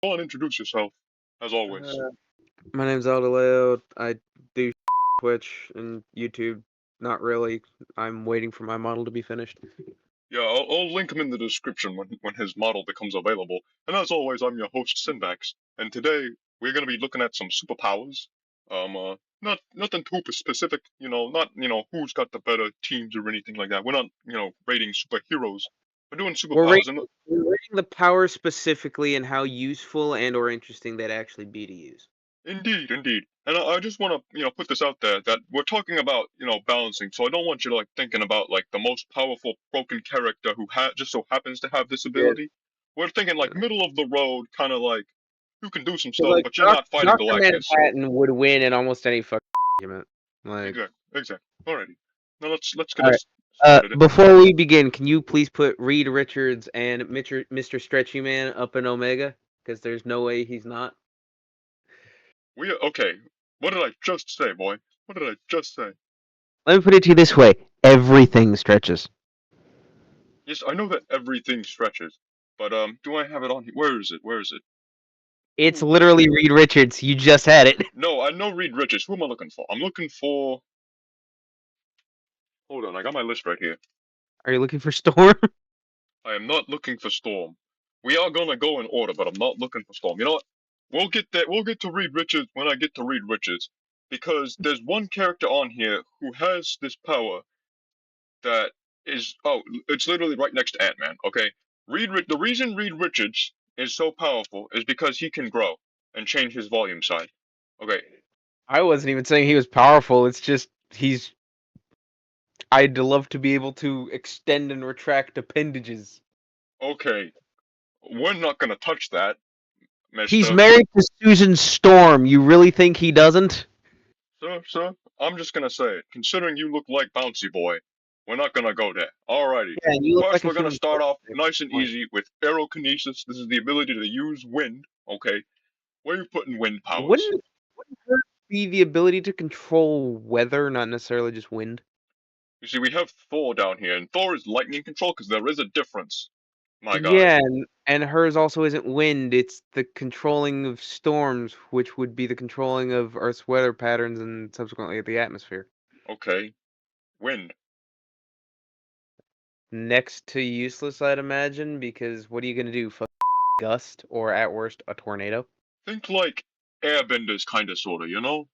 Go on, introduce yourself, as always. Uh, my name's Aldaleo. I do Twitch and YouTube. Not really. I'm waiting for my model to be finished. Yeah, I'll link him in the description when his model becomes available. And as always, I'm your host, Sinvax. And today, we're gonna be looking at some superpowers. Nothing too specific, not, who's got the better teams or anything like that. We're not, rating superheroes. We're doing We're superpowers, rating, and we're rating the power specifically and how useful and or interesting they'd actually be to use. indeed, indeed. And I just want to, put this out there that we're talking about, balancing. So I don't want you to thinking about the most powerful broken character who just so happens to have this Yeah. ability. We're thinking middle of the road, kind of who can do some stuff, Like but you're not fighting Doctor Galactus. So Manhattan would win in almost any fucking argument. Like, exactly, exactly. Alrighty. Now let's get all right. this started. Before we begin, can you please put Reed Richards and Mr. Stretchy Man up in Omega? Because there's no way he's not. We okay. What did I just say, boy? What did I just say? Let me put it to you this way: everything stretches. Yes, I know that everything stretches, but do I have it on here? Where is it? Where is it? It's literally Reed Richards. You just had it. No, I know Reed Richards. Who am I looking for? I'm looking for. Hold on, I got my list right here. Are you looking for Storm? I am not looking for Storm. We are gonna go in order, but I'm not looking for Storm. You know what? We'll get that. We'll get to Reed Richards when I get to Reed Richards, because there's one character on here who has this power that is. Oh, it's literally right next to Ant-Man. Okay, The reason Reed Richards is so powerful is because he can grow and change his volume size. Okay, I wasn't even saying he was powerful. It's just he's. I'd love to be able to extend and retract appendages. okay. We're not gonna touch that, He's Mister. married to Susan Storm. You really think he doesn't? Sir, I'm just gonna say it. Considering you look like Bouncy Boy, we're not gonna go there. Alrighty. Yeah, you look First, like a we're gonna human. start off nice and easy with aerokinesis. This is the ability to use wind. Okay, where are you putting wind powers? Wouldn't hers be the ability to control weather, not necessarily just wind? You see, we have Thor down here, and Thor is lightning control because there is a difference, my guy. Yeah, and hers also isn't wind. It's the controlling of storms, which would be the controlling of Earth's weather patterns and subsequently the atmosphere. Okay, wind. Next to useless, I'd imagine, because what are you gonna do? Gust or at worst a tornado? Think like airbenders, kinda, sorta, you know?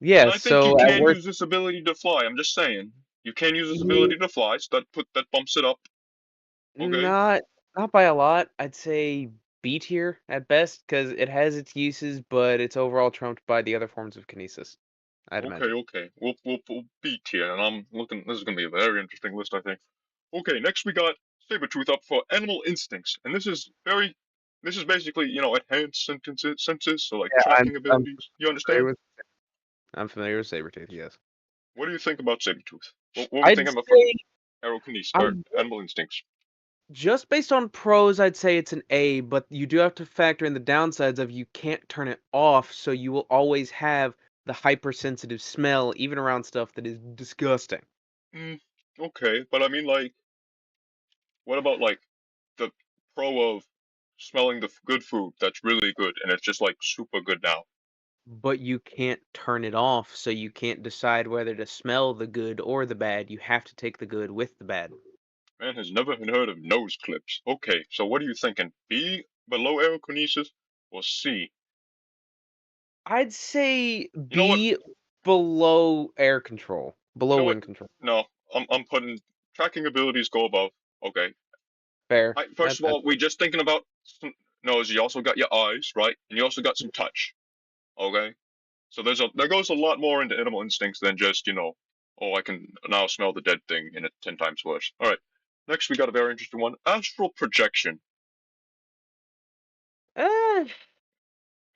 And Yeah, I think you so at can worst, use this ability to fly. I'm just saying. You can use this mm, ability to fly, so that bumps it up. Okay. not not by a lot. I'd say B tier at best, because it has its uses, but it's overall trumped by the other forms of kinesis. I'd Okay, imagine. okay. We'll beat here, and I'm looking. This is gonna be a very interesting list, I think. Okay, next we got Sabretooth up for Animal Instincts, and this is very. This is basically, enhanced senses, so like Yeah, tracking I'm abilities. You familiar understand? with I'm familiar with Sabretooth, yes. What do you think about Sabretooth? What are we I'd thinking about for say Aerokinesis I or Animal Instincts? just based on pros, I'd say it's an A, but you do have to factor in the downsides of you can't turn it off, so you will always have the hypersensitive smell, even around stuff that is disgusting. Hmm. Okay, but I mean, what about the pro of smelling the good food that's really good and it's just super good now? But you can't turn it off, so you can't decide whether to smell the good or the bad. You have to take the good with the bad. Man has never heard of nose clips. Okay, so what are you thinking? B, below aerokinesis, or C? I'd say You know what? B below air control, You below know what? wind control. No, I'm putting tracking abilities go above. Okay. Fair. First of all, we just thinking about nose. You also got your eyes, right? And you also got some touch. Okay. So there goes a lot more into animal instincts than just oh, I can now smell the dead thing and it's 10 times worse. All right. Next, we got a very interesting one: astral projection. Uh,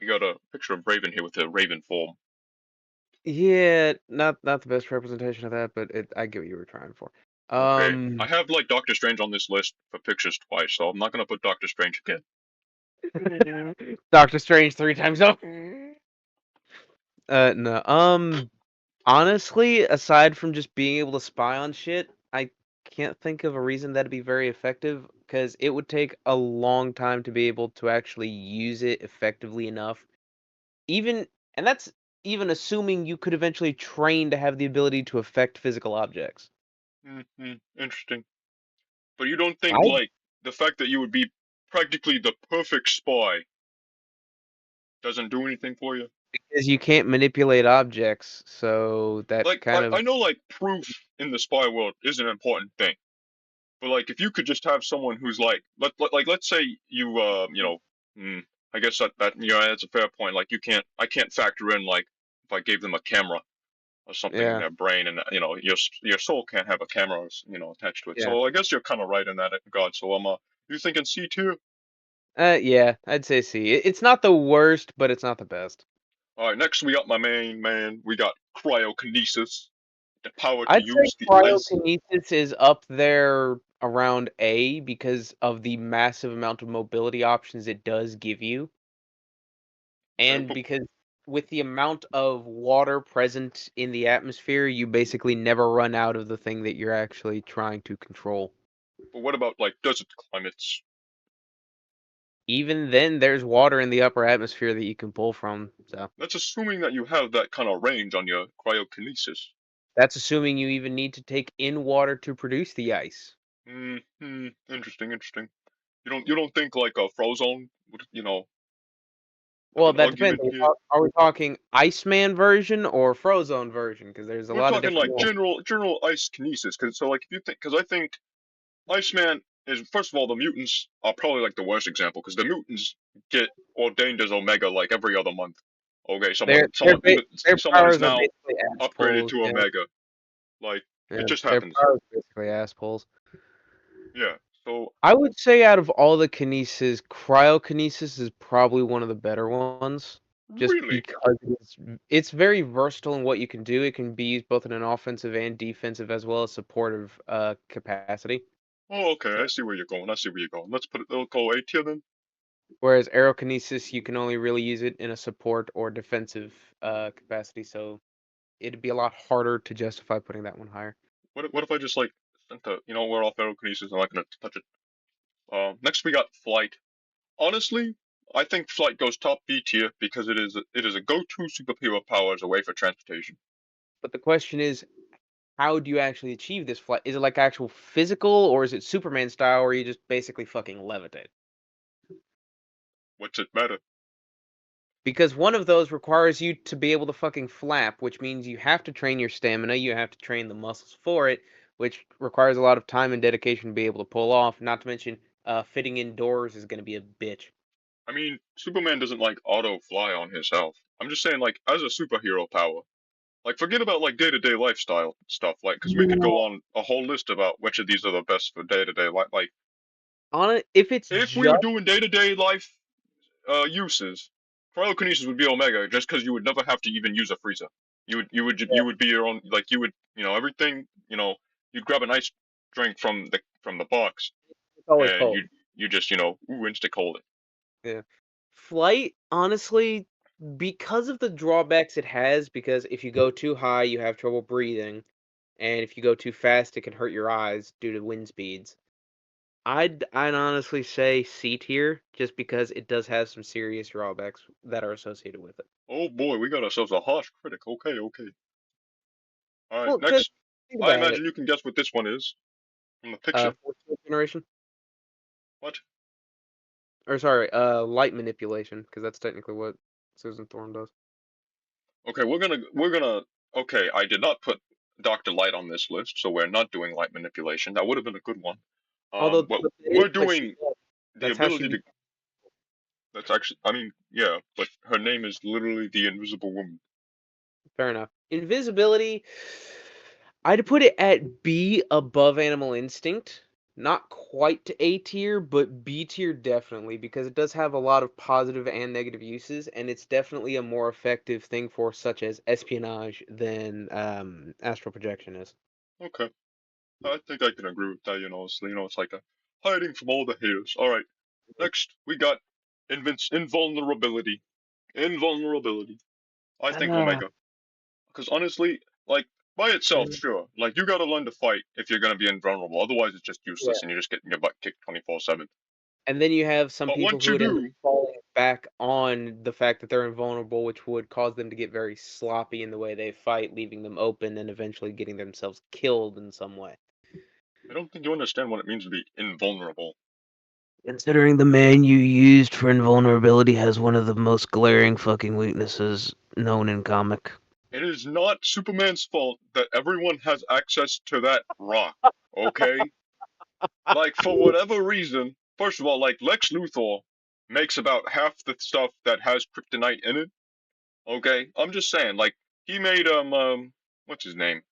We got a picture of Raven here with a Raven form. yeah, not the best representation of that, but I get what you were trying for. Okay. I Um, have Doctor Strange on this list for pictures twice, so I'm not gonna put Doctor Strange again. Doctor Strange 3 times over. No. Honestly, aside from just being able to spy on shit, I can't think of a reason that'd be very effective. because it would take a long time to be able to actually use it effectively enough. Even and that's even assuming you could eventually train to have the ability to affect physical objects. Interesting. But you don't think I like the fact that you would be practically the perfect spy doesn't do anything for you? Because you can't manipulate objects, so that Like kind I of know like proof in the spy world is an important thing. But like if you could just have someone who's like let's say you I guess that that's a fair point. Like I can't factor in like if I gave them a camera or something in yeah, their brain, and your soul can't have a camera, attached to it. yeah. So I guess you're kind of right in that regard. So you thinking C tier? Yeah, I'd say C. It's not the worst, but it's not the best. All right, next we got my main man. We got cryokinesis, the power to I'd say use the ice. cryokinesis is up there around A because of the massive amount of mobility options it does give you, Okay, and because with the amount of water present in the atmosphere, you basically never run out of the thing that you're actually trying to control. but what about like desert climates? Even then, there's water in the upper atmosphere that you can pull from, so That's assuming that you have that kind of range on your cryokinesis. that's assuming you even need to take in water to produce the ice. Interesting, interesting. You don't think like a Frozone would have Well, an that depends. argument here? Are we talking Iceman version or Frozone version? Because there's a We're lot of talking different like ones. general ice kinesis, because so like if you think, because I think Iceman is first of all the mutants are probably like the worst example because the mutants get ordained as Omega like every other month. Okay, Their someone is powers are now basically ass upgraded pulls. to Yeah, Omega. Like yeah. it just Their happens. powers are basically ass pulls. Yeah. So I would say out of all the kinesis, cryokinesis is probably one of the better ones, just really, because it's very versatile in what you can do. It can be used both in an offensive and defensive, as well as supportive capacity. oh okay, So, I see where you're going. I see where you're going. Let's put it. They'll go A tier then. whereas aerokinesis, you can only really use it in a support or defensive capacity. So it'd be a lot harder to justify putting that one higher. What if I just like sent the we're off aerokinesis. I'm not gonna touch it. Next we got flight. Honestly, I think flight goes top B tier because it is a go-to superhero power as a way for transportation. But the question is, how do you actually achieve this flight? Is it like actual physical, or is it Superman style, where you just basically fucking levitate? What's it better? Because one of those requires you to be able to fucking flap, which means you have to train your stamina, you have to train the muscles for it, which requires a lot of time and dedication to be able to pull off. Not to mention, fitting indoors is going to be a bitch. I mean, Superman doesn't like auto fly on himself. I'm just saying, like, as a superhero power, like, forget about like day-to-day lifestyle stuff, like, because we could No. go on a whole list about which of these are the best for day-to-day life. Like, On it, if it's if we were just doing day-to-day life uses, cryokinesis would be Omega, just because you would never have to even use a freezer. You would be your own, like, you would, everything, you'd grab an ice drink from the box, it's always and cold. you just, instant cold it. Yeah. Flight, honestly, because of the drawbacks it has, because if you go too high, you have trouble breathing, and if you go too fast, it can hurt your eyes due to wind speeds. I'd honestly say C tier, just because it does have some serious drawbacks that are associated with it. Oh boy, we got ourselves a harsh critic. Okay, okay. All right, Well, because next. think I about it. imagine you can guess what this one is from the picture. 14th generation, What? or sorry, light manipulation, because that's technically what Susan Thorne does. Okay, we're gonna. Okay, I did not put Doctor Light on this list, so we're not doing light manipulation. That would have been a good one. Although But it is we're what she doing does. the That's how she ability be. to. That's actually. I mean, yeah, but her name is literally the Invisible Woman. Fair enough. Invisibility, I'd put it at B above Animal Instinct. Not quite to A tier, but B tier definitely, because it does have a lot of positive and negative uses, and it's definitely a more effective thing for such as espionage than astral projection is. Okay, I think I can agree with that. It's like a hiding from all the haters. All right, next we got invulnerability. Invulnerability. I think Ah, Omega. Because honestly, like By itself, Mhm. sure. Like, you gotta learn to fight if you're gonna be invulnerable. Otherwise, it's just Yeah. useless and you're just getting your butt kicked 24/7. And then you have some But people once who you would end up do, falling back on the fact that they're invulnerable, which would cause them to get very sloppy in the way they fight, leaving them open and eventually getting themselves killed in some way. I don't think you understand what it means to be invulnerable. Considering the man you used for invulnerability has one of the most glaring fucking weaknesses known in comic. It is not Superman's fault that everyone has access to that rock, okay? Like, for whatever reason, first of all, like, Lex Luthor makes about half the stuff that has kryptonite in it, okay? I'm just saying, like, he made, what's his name?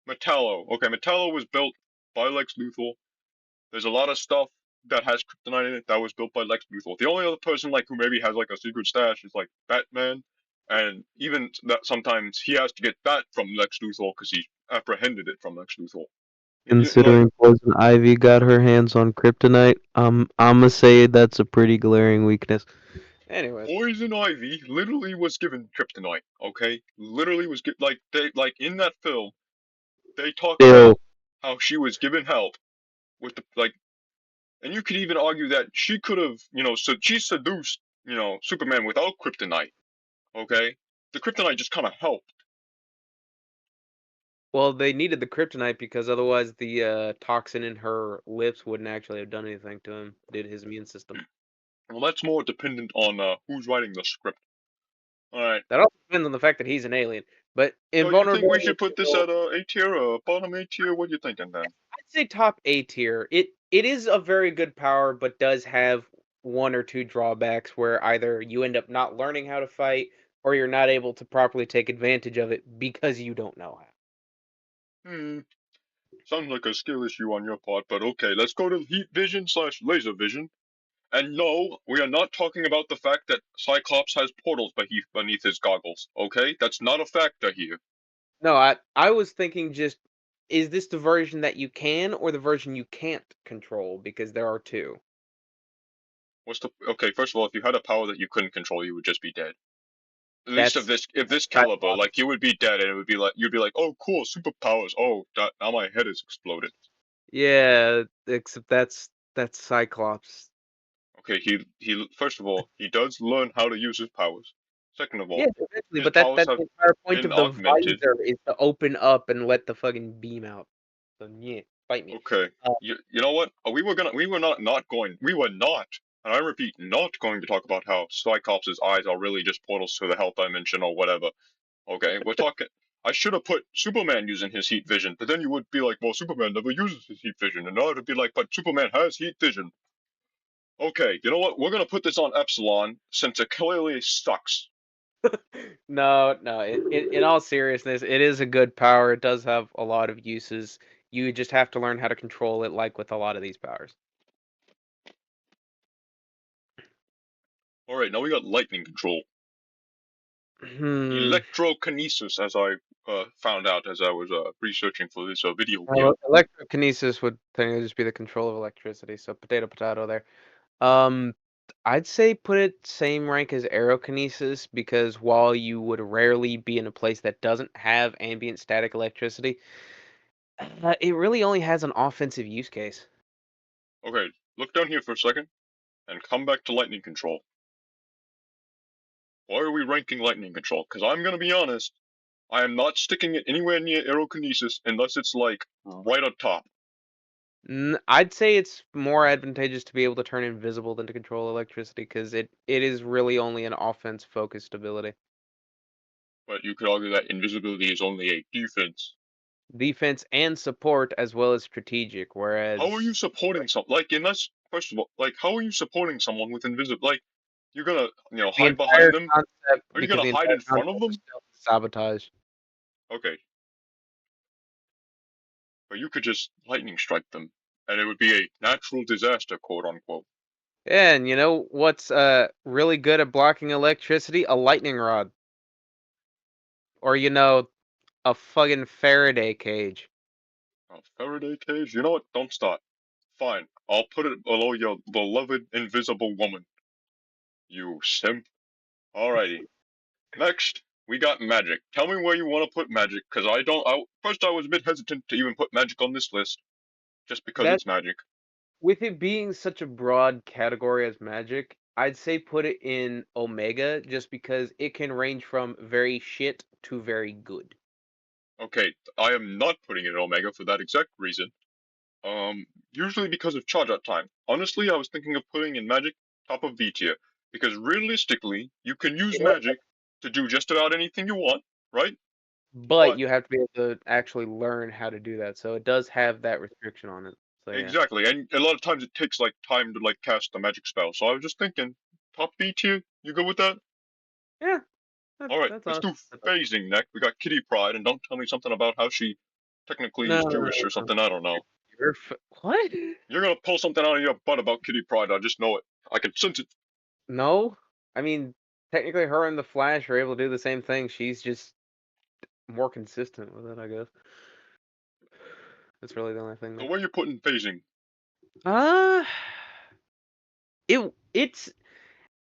Metallo. Okay, Metallo was built by Lex Luthor. There's a lot of stuff that has kryptonite in it that was built by Lex Luthor. The only other person, like, who maybe has, like, a secret stash is, like, Batman. And even that sometimes he has to get that from Lex Luthor because he apprehended it from Lex Luthor. Like, Considering Poison Ivy got her hands on kryptonite, I'ma say that's a pretty glaring weakness. Anyways, Poison Ivy literally was given kryptonite, okay? Literally was like they like in that film they talk still, about how she was given help with the like, and you could even argue that she could have, so she seduced, Superman without kryptonite, okay? The kryptonite just kind of helped. well, they needed the kryptonite because otherwise the toxin in her lips wouldn't actually have done anything to him due to his immune system. Well, that's more dependent on who's writing the script. All right. That also depends on the fact that he's an alien. But So you think we invulnerability should put this will, at A tier or bottom A tier? What are you thinking then? I'd say top A tier. It is a very good power, but does have one or two drawbacks where either you end up not learning how to fight or you're not able to properly take advantage of it because you don't know how. Hmm. Sounds like a skill issue on your part, but okay. Let's go to heat vision slash laser vision. And no, we are not talking about the fact that Cyclops has portals beneath his goggles, okay? That's not a factor here. No, I was thinking just is this the version that you can or the version you can't control because there are two. Okay, first of all, if you had a power that you couldn't control, you would just be dead. At least That's if this caliber, Cyclops. like you would be dead and it would be like you'd be like, "Oh, cool, superpowers. Oh, now my head is exploded." Yeah, except that's Cyclops. Okay, he first of all, he does learn how to use his powers. Second of Yeah, all, eventually, his but that powers that's have the entire point been of the augmented. visor is to open up and let the fucking beam out. So yeah, fight me. Okay. Uh, You know what? We were not going, we were not, and I repeat, not going to talk about how Cyclops' eyes are really just portals to the Hell Dimension or whatever. Okay, we're talking. I should have put Superman using his heat vision, but then you would be like, well, Superman never uses his heat vision, and I would be like, but Superman has heat vision. Okay, you know what? We're gonna put this on Epsilon since it clearly sucks. no, no. In all seriousness, it is a good power. It does have a lot of uses. You just have to learn how to control it, like with a lot of these powers. All right, now we got lightning control, Hmm. electrokinesis, as I found out as I was researching for this video here. Electrokinesis would technically just be the control of electricity. So potato, potato there. Um, I'd say put it same rank as aerokinesis because while you would rarely be in a place that doesn't have ambient static electricity, it really only has an offensive use case. Okay, look down here for a second and come back to lightning control. Why are we ranking lightning control? Because I'm gonna be honest, I am not sticking it anywhere near aerokinesis unless it's like right up top. I'd say it's more advantageous to be able to turn invisible than to control electricity because it is really only an offense focused ability. But you could argue that invisibility is only a defense. Defense and support as well as strategic, How are you whereas supporting some like unless first of all, like how are you supporting someone with invisible like you're gonna the hide entire behind them? concept Are you because gonna the hide entire in front of concept of them? stealth is sabotage. Okay, but you could just lightning strike them, and it would be a natural disaster, quote unquote. Yeah, and you know what's really good at blocking electricity? A lightning rod. Or a fucking Faraday cage. A Faraday cage? You know what? Don't start. Fine, I'll put it below your beloved invisible woman. You simp. Alrighty. Next. we got magic. Tell me where you want to put magic, because I don't. First, I was a bit hesitant to even put magic on this list, just because That it's magic. with it being such a broad category as magic, I'd say put it in Omega just because it can range from very shit to very good. Okay, I am not putting it in Omega for that exact reason. Usually because of charge out time. Honestly, I was thinking of putting in magic top of V tier, because realistically, you can use Yeah. magic to do just about anything you want, right? But But you have to be able to actually learn how to do that. So it does have that restriction on it. So yeah. exactly, and a lot of times it takes like time to like cast a magic spell. So I was just thinking, top B tier. You go with that? Yeah, All right, that's let's honest. do phasing next. We got Kitty Pride, and don't tell me something about how she technically No, is no, no, Jewish or no. something. I don't know. What? You're gonna pull something out of your butt about Kitty Pride. I just know it. I can sense it. No, I mean technically her and the Flash are able to do the same thing. She's just more consistent with it, I guess. That's really the only thing So there. where you putting phasing? Uh, it's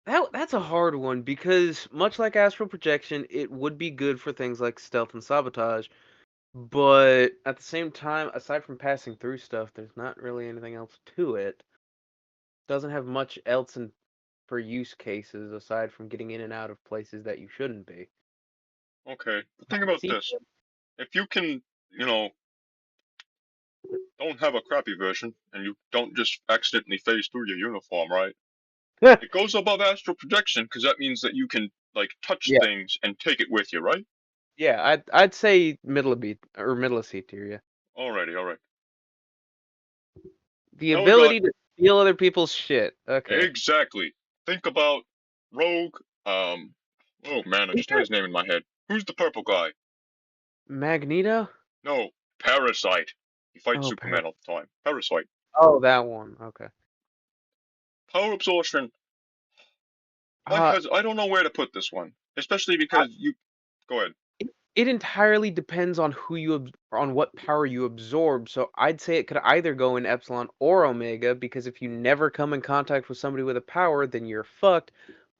that's a hard one because much like astral projection, it would be good for things like stealth and sabotage. But at the same time, aside from passing through stuff, there's not really anything else to it. Doesn't have much else in for use cases aside from getting in and out of places that you shouldn't be. Okay, but think about See, this. If you can, you know, don't have a crappy version, and you don't just accidentally phase through your uniform, right? It goes above astral projection because that means that you can like touch yeah, things and take it with you, right? yeah, I'd say middle of B or middle of C tier. Yeah, Alrighty, alright. the Now we got ability to steal other people's shit. Okay, exactly. Think about Rogue. Oh man, I is just had there his name in my head. Who's the purple guy? Magneto? No, Parasite. He fights Oh, Superman all the time. Parasite. oh, that one. Okay. Power absorption. Uh, I don't know where to put this one, especially I, because you. Go ahead. it entirely depends on on what power you absorb. So I'd say it could either go in Epsilon or Omega because if you never come in contact with somebody with a power, then you're fucked.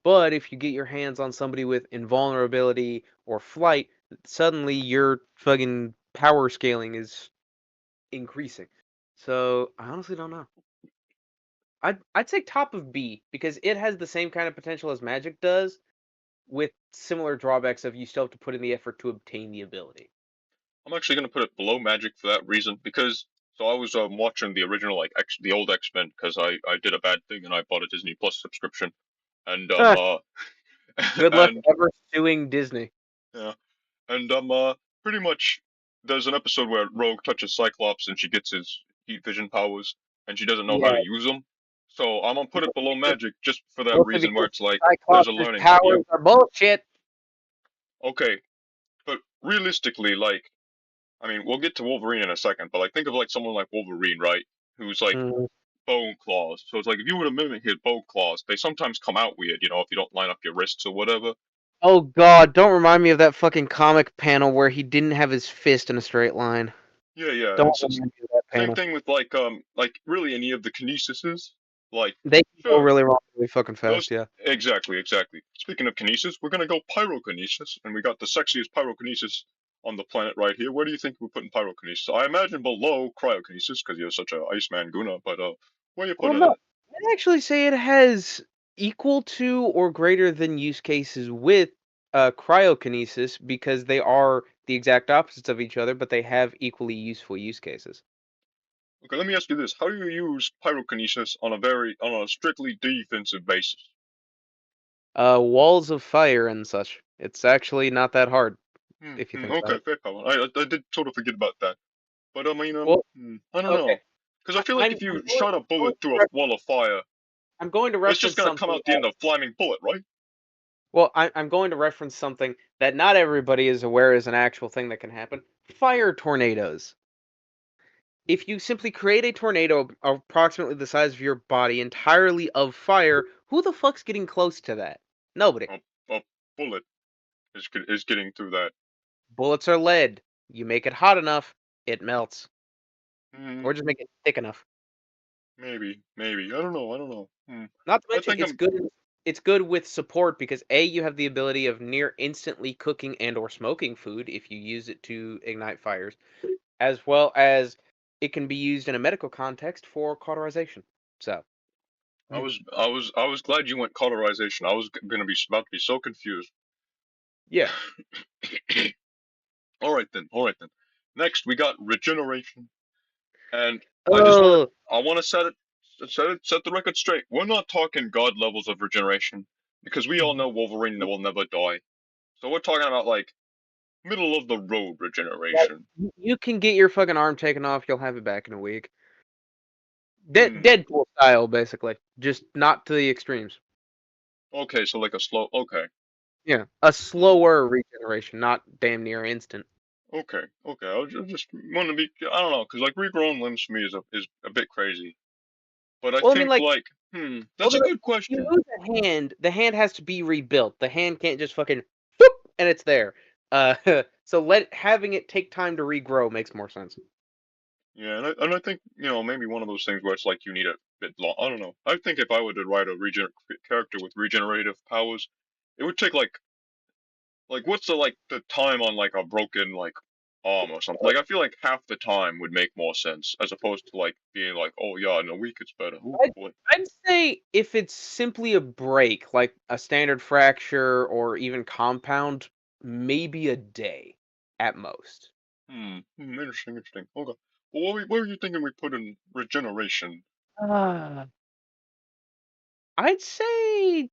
But if you get your hands on somebody with invulnerability or flight, suddenly your fucking power scaling is increasing. So I honestly don't know. I'd say top of B because it has the same kind of potential as Magic does, with similar drawbacks of you still have to put in the effort to obtain the ability. I'm actually gonna put it below Magic for that reason because so I was watching the original like the old X Men because I did a bad thing and I bought a Disney Plus subscription and Ah, good luck and ever suing Disney. yeah and pretty much there's an episode where Rogue touches Cyclops and she gets his heat vision powers and she doesn't know how Yeah, to use them. So I'm gonna put it below because, Magic just for that mostly reason where because it's like there's a Cyclops' learning. Yep. powers are bullshit. Okay. But realistically, like I mean, we'll get to Wolverine in a second, but like think of like someone like Wolverine, right? Who's like Mm. bone claws. So it's like if you were to mimic his bone claws, they sometimes come out weird, if you don't line up your wrists or whatever. Oh god, don't remind me of that fucking comic panel where he didn't have his fist in a straight line. Yeah, yeah. Don't It's remind me of that same panel. thing with like really any of the kinesises. Like They can go sure, really wrong really fucking those fast, yeah. exactly, exactly. Speaking of kinesis, we're gonna go pyrokinesis, and we got the sexiest pyrokinesis on the planet right here. Where do you think we're putting pyrokinesis? I imagine below cryokinesis because you're such a Iceman Guna, but where you Well, putting no, it? I'd actually say it has equal to or greater than use cases with cryokinesis because they are the exact opposites of each other, but they have equally useful use cases. Okay, let me ask you this: how do you use pyrokinesis on a strictly defensive basis? Walls of fire and such. It's actually not that hard if you think about Okay, it. fair comment. I did sort of forget about that, but I mean, Well, I don't okay. know, because I feel like if I'm you going, shot a bullet through a wall of fire, I'm going to it's just reference gonna come something out the end of flaming bullet, right? well, I'm going to reference something that not everybody is aware is an actual thing that can happen. Fire tornadoes. If you simply create a tornado approximately the size of your body entirely of fire, who the fuck's getting close to that? Nobody. A bullet is getting through that. Bullets are lead. You make it hot enough, it melts. Hmm, Or just make it thick enough. maybe. I don't know. Not to I mention, think it's I'm. good. it's good with support because A, you have the ability of near instantly cooking and or smoking food if you use it to ignite fires, as well as it can be used in a medical context for cauterization. So, I was glad you went cauterization. I was gonna be about to be so confused. yeah. All right then. All right then. Next, we got regeneration, and Oh, I want to set the record straight. We're not talking god levels of regeneration because we all know Wolverine will never die. So we're talking about like middle of the road like, regeneration. you can get your fucking arm taken off, you'll have it back in a week. Hmm. Deadpool style, basically. Just not to the extremes. Okay, so like a slow. Okay. Yeah. A Hmm. slower regeneration, not damn near instant. Okay. Okay. Just want to be. I don't know, because like regrown limbs for me is a bit crazy. But I Well, I mean, think like, like well, that's a good you question. lose a hand, the hand has to be rebuilt. The hand can't just fucking whoop and it's there. Uh, so having it take time to regrow makes more sense. Yeah, and I think maybe one of those things where it's like you need a bit long. I don't know. I think if I were to write a character with regenerative powers, it would take like what's the time on like a broken like arm or something. Like I feel like half the time would make more sense as opposed to like being like, oh yeah, in a week it's better. Oh I'd, boy. I'd say if it's simply a break, like a standard fracture or even compound, maybe a day at most. Interesting, interesting. Okay. Well, what were you thinking we put in regeneration Uh, I'd say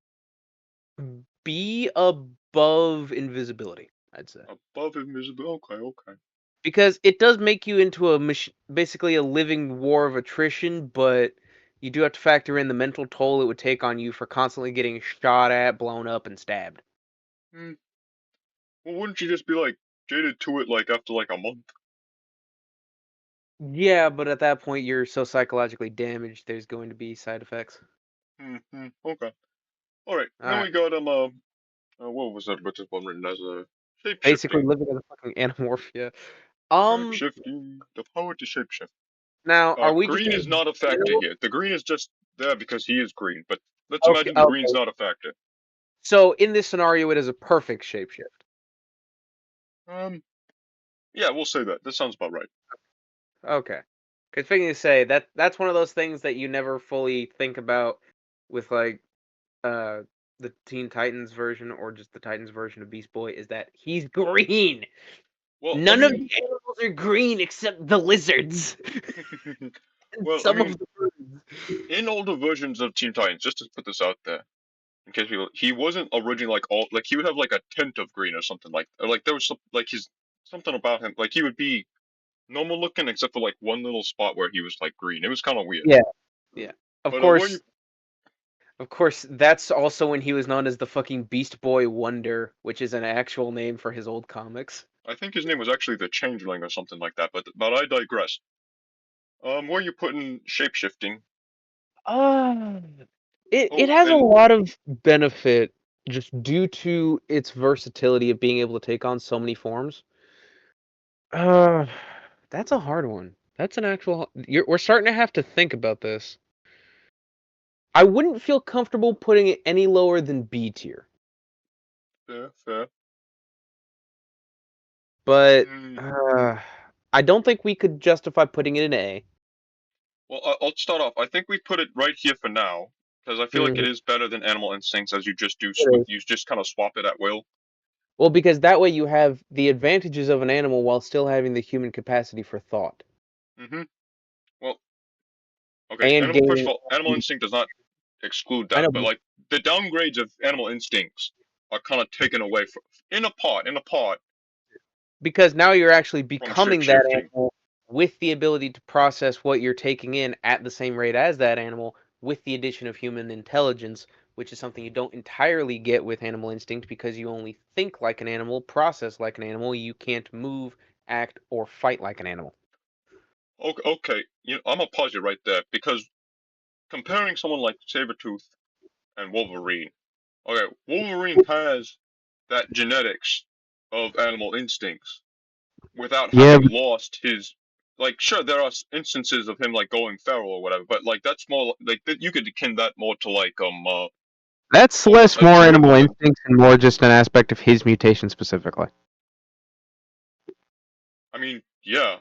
be above invisibility, I'd say. above invisible? Okay, okay. Because it does make you into basically a living war of attrition, but you do have to factor in the mental toll it would take on you for constantly getting shot at, blown up, and stabbed. Hmm. Well, wouldn't you just be like jaded to it like after like a month? Yeah, but at that point, you're so psychologically damaged, there's going to be side effects. Okay. All right. All Then right. we got what was that? What's this one written as a shape Basically, shifting? living as a fucking anamorphia. Shape Um, shifting. The power to shape shift. now, are we just Green is in not a factor general? here. The green is just there because he is green. But let's Okay, imagine the green's okay. not a factor. So in this scenario, it is a perfect shapeshift. Um. Yeah, we'll say that. That sounds about right. Okay. Because fitting to say that's one of those things that you never fully think about with like uh the Teen Titans version or just the Titans version of Beast Boy is that he's green. Well, I None of mean, the animals are green except the lizards and well, I some mean, of the birds. in older versions of Teen Titans, just to put this out there, in case people, he wasn't originally like all like he would have like a tint of green or something like there was some like his something about him like he would be normal looking except for like one little spot where he was like green. It was kind of weird. Yeah, yeah. Of But what you course, of course, that's also when he was known as the fucking Beast Boy Wonder, which is an actual name for his old comics. I think his name was actually the Changeling or something like that. But I digress. Where you putting shape shifting? Uh, it Oh, has a and lot of benefit just due to its versatility of being able to take on so many forms. Uh, that's a hard one. That's an actual. We're starting to have to think about this. I wouldn't feel comfortable putting it any lower than B tier, fair, fair. but Hmm. I don't think we could justify putting it in A. Well, I'll start off. I think we put it right here for now because I feel like Mhm, it is better than Animal Instincts as you just do it with is. you just kind of swap it at will. Well, because that way you have the advantages of an animal while still having the human capacity for thought Mm-hmm. Well, okay. and First gaining. of all, Animal Instinct does not exclude I that, know, but like the downgrades of Animal Instincts are kind of taken away in a part because now you're actually from shape becoming that shifting. animal with the ability to process what you're taking in at the same rate as that animal with the addition of human intelligence, which is something you don't entirely get with animal instinct because you only think like an animal, process like an animal, you can't move, act, or fight like an animal. Okay, okay. I'm gonna pause you right there because comparing someone like Sabretooth and Wolverine. Okay, Wolverine has that genetics of animal instincts without Yeah, having lost his. Like, sure, there are instances of him like going feral or whatever, but like that's more like that you could akin that more to like That's Well, less more same with animal the. instincts and more just an aspect of his mutation specifically. I mean, yeah.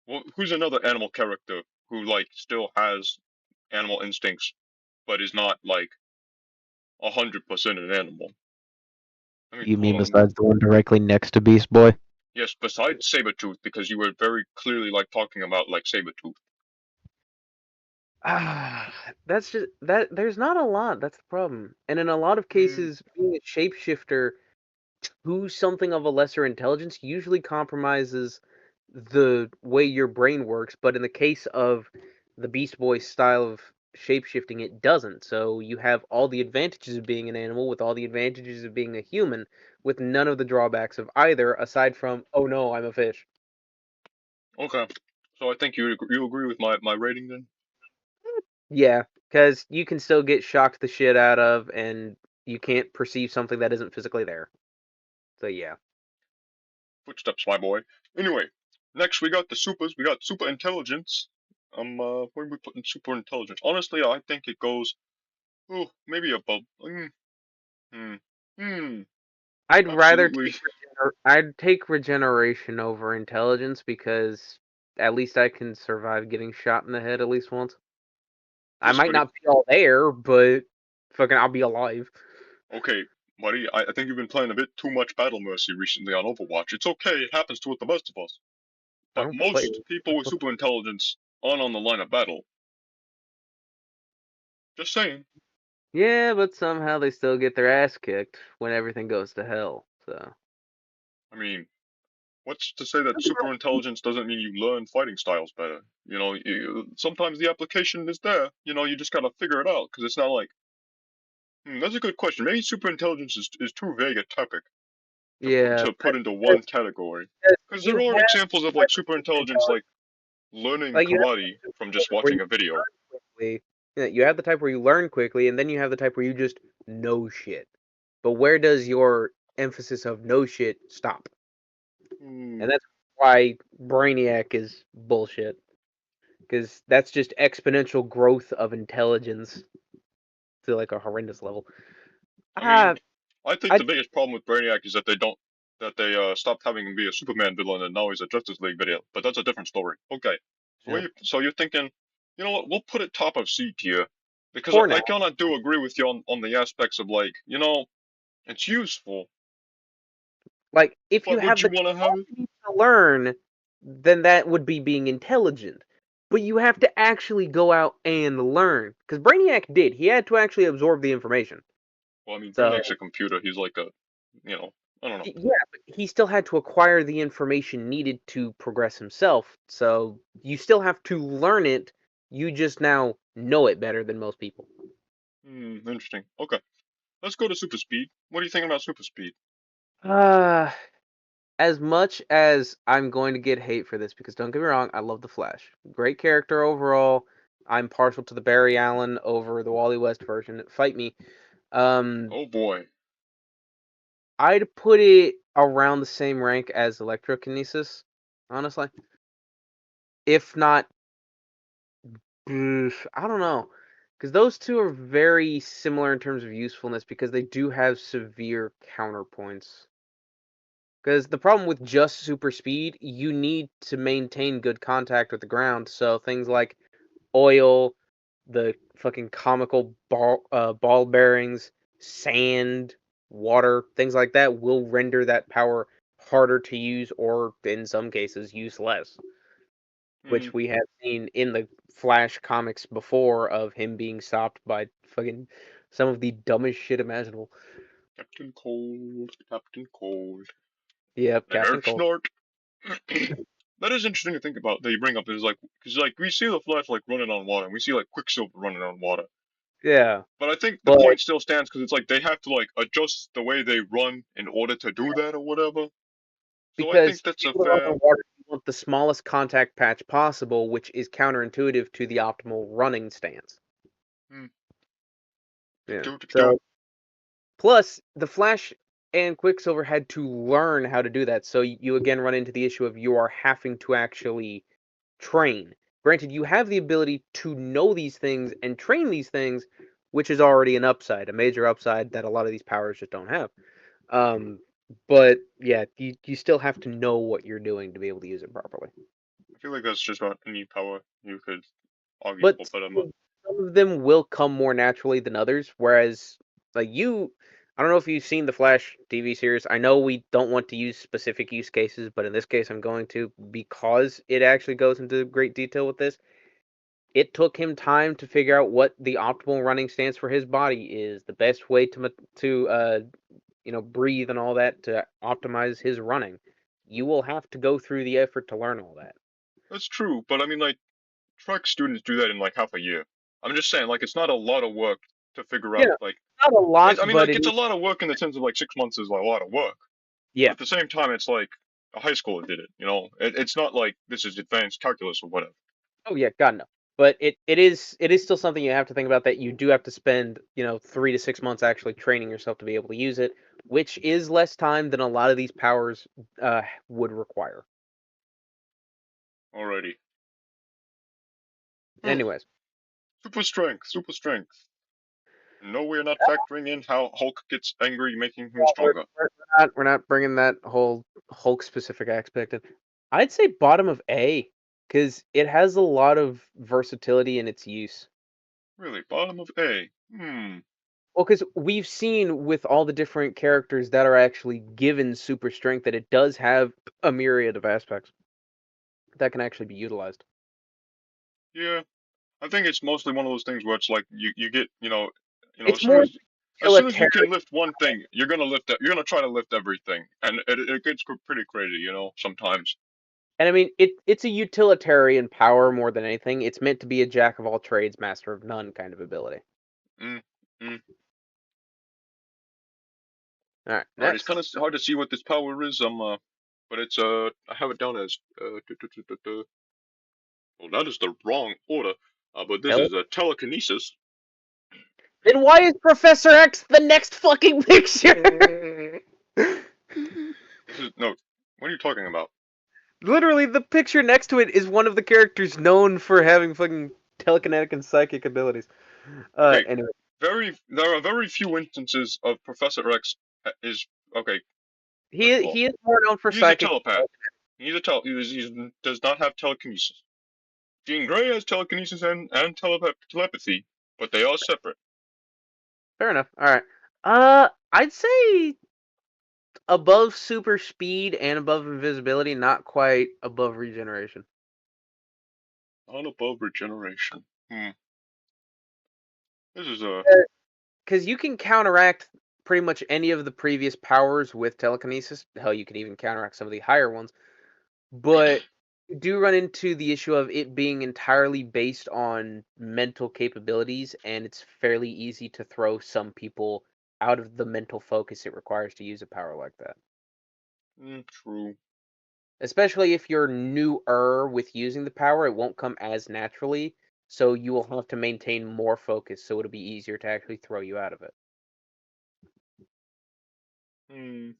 Well, who's another animal character who like still has animal instincts, but is not like 100% an animal? I mean, You hold mean on. besides the one directly next to Beast Boy? Yes, besides Sabretooth, because you were very clearly like talking about like Sabretooth. Ah, that's just that. There's not a lot. That's the problem. And in a lot of Hmm. cases, being a shapeshifter to something of a lesser intelligence usually compromises the way your brain works. But in the case of the Beast Boy style of shapeshifting, it doesn't. So you have all the advantages of being an animal with all the advantages of being a human, with none of the drawbacks of either, aside from, oh no, I'm a fish. Okay. So I think you agree with my rating then? Yeah, because you can still get shocked the shit out of, and you can't perceive something that isn't physically there. So yeah. Footsteps, my boy. Anyway, next we got the supers. We got super intelligence. Where are we putting super intelligence? Honestly, I think it goes. Oh, maybe above. Hmm. Hmm. Absolutely. I'd take regeneration over intelligence because at least I can survive getting shot in the head at least once. I Listen, might buddy. not be all there, but fucking I'll be alive. Okay, buddy. I think you've been playing a bit too much Battle Mercy recently on Overwatch. It's okay. It happens to the best of us. I But don't play. most people with super intelligence aren't on the line of battle. Just saying. Yeah, but somehow they still get their ass kicked when everything goes to hell. So I mean, what's to say that super intelligence doesn't mean you learn fighting styles better? Sometimes the application is there. You just gotta figure it out because it's not like. That's a good question. Maybe super intelligence is too vague a topic yeah, to put into because one category. Because you there are have examples of like super intelligence, like learning like you have karate from just where watching you a video. quickly. Yeah, you have the type where you learn quickly, and then you have the type where you just know shit. But where does your emphasis of know shit stop? Hmm. And that's why Brainiac is bullshit. Because that's just exponential growth of intelligence to like a horrendous level. I mean, Ah, I think I the biggest problem with Brainiac is that they stopped having him be a Superman villain and now he's a Justice League video. But that's a different story. Okay, yeah. so you're thinking, you know what? We'll put it top of C tier because For I now, kind of do agree with you on the aspects of like, it's useful, like if you but would have you the want to have it? capacity to learn, then that would be being intelligent. But you have to actually go out and learn. Because Brainiac did. He had to actually absorb the information. Well, I mean, So Brainiac's a computer. He's like I don't know. yeah, but he still had to acquire the information needed to progress himself. So you still have to learn it. You just now know it better than most people. Interesting. Okay, let's go to super speed. What are you thinking about super speed? Uh, as much as I'm going to get hate for this, because don't get me wrong, I love the Flash. Great character overall. I'm partial to the Barry Allen over the Wally West version. Fight me. Um, Oh boy. I'd put it around the same rank as Electrokinesis, honestly. If not, I don't know. Because those two are very similar in terms of usefulness because they do have severe counterpoints. Because the problem with just super speed, you need to maintain good contact with the ground. So things like oil, the fucking comical ball bearings, sand, water, things like that will render that power harder to use or in some cases useless, Hmm. which we have seen in the Flash comics before of him being stopped by fucking some of the dumbest shit imaginable. Captain Cold. Captain Cold. Yep, The Captain Nerd Cold. Snort. That is interesting to think about that you bring up is like because like we see the Flash like running on water and we see like Quicksilver running on water, Yeah, but I think the but point still stands because it's like they have to like adjust the way they run in order to do that or whatever. So I think because to that's be a able to run fair. on water, you want the smallest contact patch possible, which is counterintuitive to the optimal running stance. Hmm, Yeah. do. So plus the Flash and Quicksilver had to learn how to do that. So you again run into the issue of you are having to actually train. Granted, you have the ability to know these things and train these things, which is already an upside, a major upside that a lot of these powers just don't have. Um, but yeah, you still have to know what you're doing to be able to use it properly. I feel like that's just about any power you could argue But for, but some of them will come more naturally than others. Whereas, like you, I don't know if you've seen the Flash TV series. I know we don't want to use specific use cases, but in this case, I'm going to because it actually goes into great detail with this. It took him time to figure out what the optimal running stance for his body is, the best way to breathe and all that to optimize his running. You will have to go through the effort to learn all that. that's true. But I mean, like, track students do that in like half a year. I'm just saying, like, it's not a lot of work to figure Yeah, out. Like, not a lot, I mean, but like, it it's is. a lot of work in the sense of like 6 months is like, a lot of work. But Yeah. at the same time, it's like a high schooler did it. It's not like this is advanced calculus or whatever. Oh yeah, God no. But it is still something you have to think about that you do have to spend 3 to 6 months actually training yourself to be able to use it, which is less time than a lot of these powers would require. Alrighty. Anyways, Super strength, super strength. No, we're not factoring in how Hulk gets angry, making him we're, stronger. we're not bringing that whole Hulk specific aspect in. I'd say bottom of A because it has a lot of versatility in its use. Really, bottom of A. Well, because we've seen with all the different characters that are actually given super strength that it does have a myriad of aspects that can actually be utilized. Yeah, I think it's mostly one of those things where it's like you get It's as soon more as you utilitarian. can lift one thing, you're gonna lift it. You're gonna try to lift everything, and it gets pretty crazy, sometimes. And I mean, it's a utilitarian power more than anything. It's meant to be a jack of all trades, master of none kind of ability. Mm, mm. All right, All right, it's next. kind of hard to see what this power is. But it's I have it down as well, that is the wrong order. But this Tele- is a telekinesis. Then why is Professor X the next fucking picture? This is no. What are you talking about? Literally, the picture next to it is one of the characters known for having fucking telekinetic and psychic abilities. Okay, Anyway, there are very few instances of Professor X is okay. First of all, he is more known for he's a psychic. telepath. He does not have telekinesis. Jean Grey has telekinesis and telepathy, but they are separate. Fair enough. All right. I'd say above super speed and above invisibility, not quite above regeneration. On above regeneration. This is a Because you can counteract pretty much any of the previous powers with telekinesis. Hell, you can even counteract some of the higher ones. But you do run into the issue of it being entirely based on mental capabilities, and it's fairly easy to throw some people out of the mental focus it requires to use a power like that. true. Especially if you're newer with using the power, it won't come as naturally, so you will have to maintain more focus, so it'll be easier to actually throw you out of it. Hmm.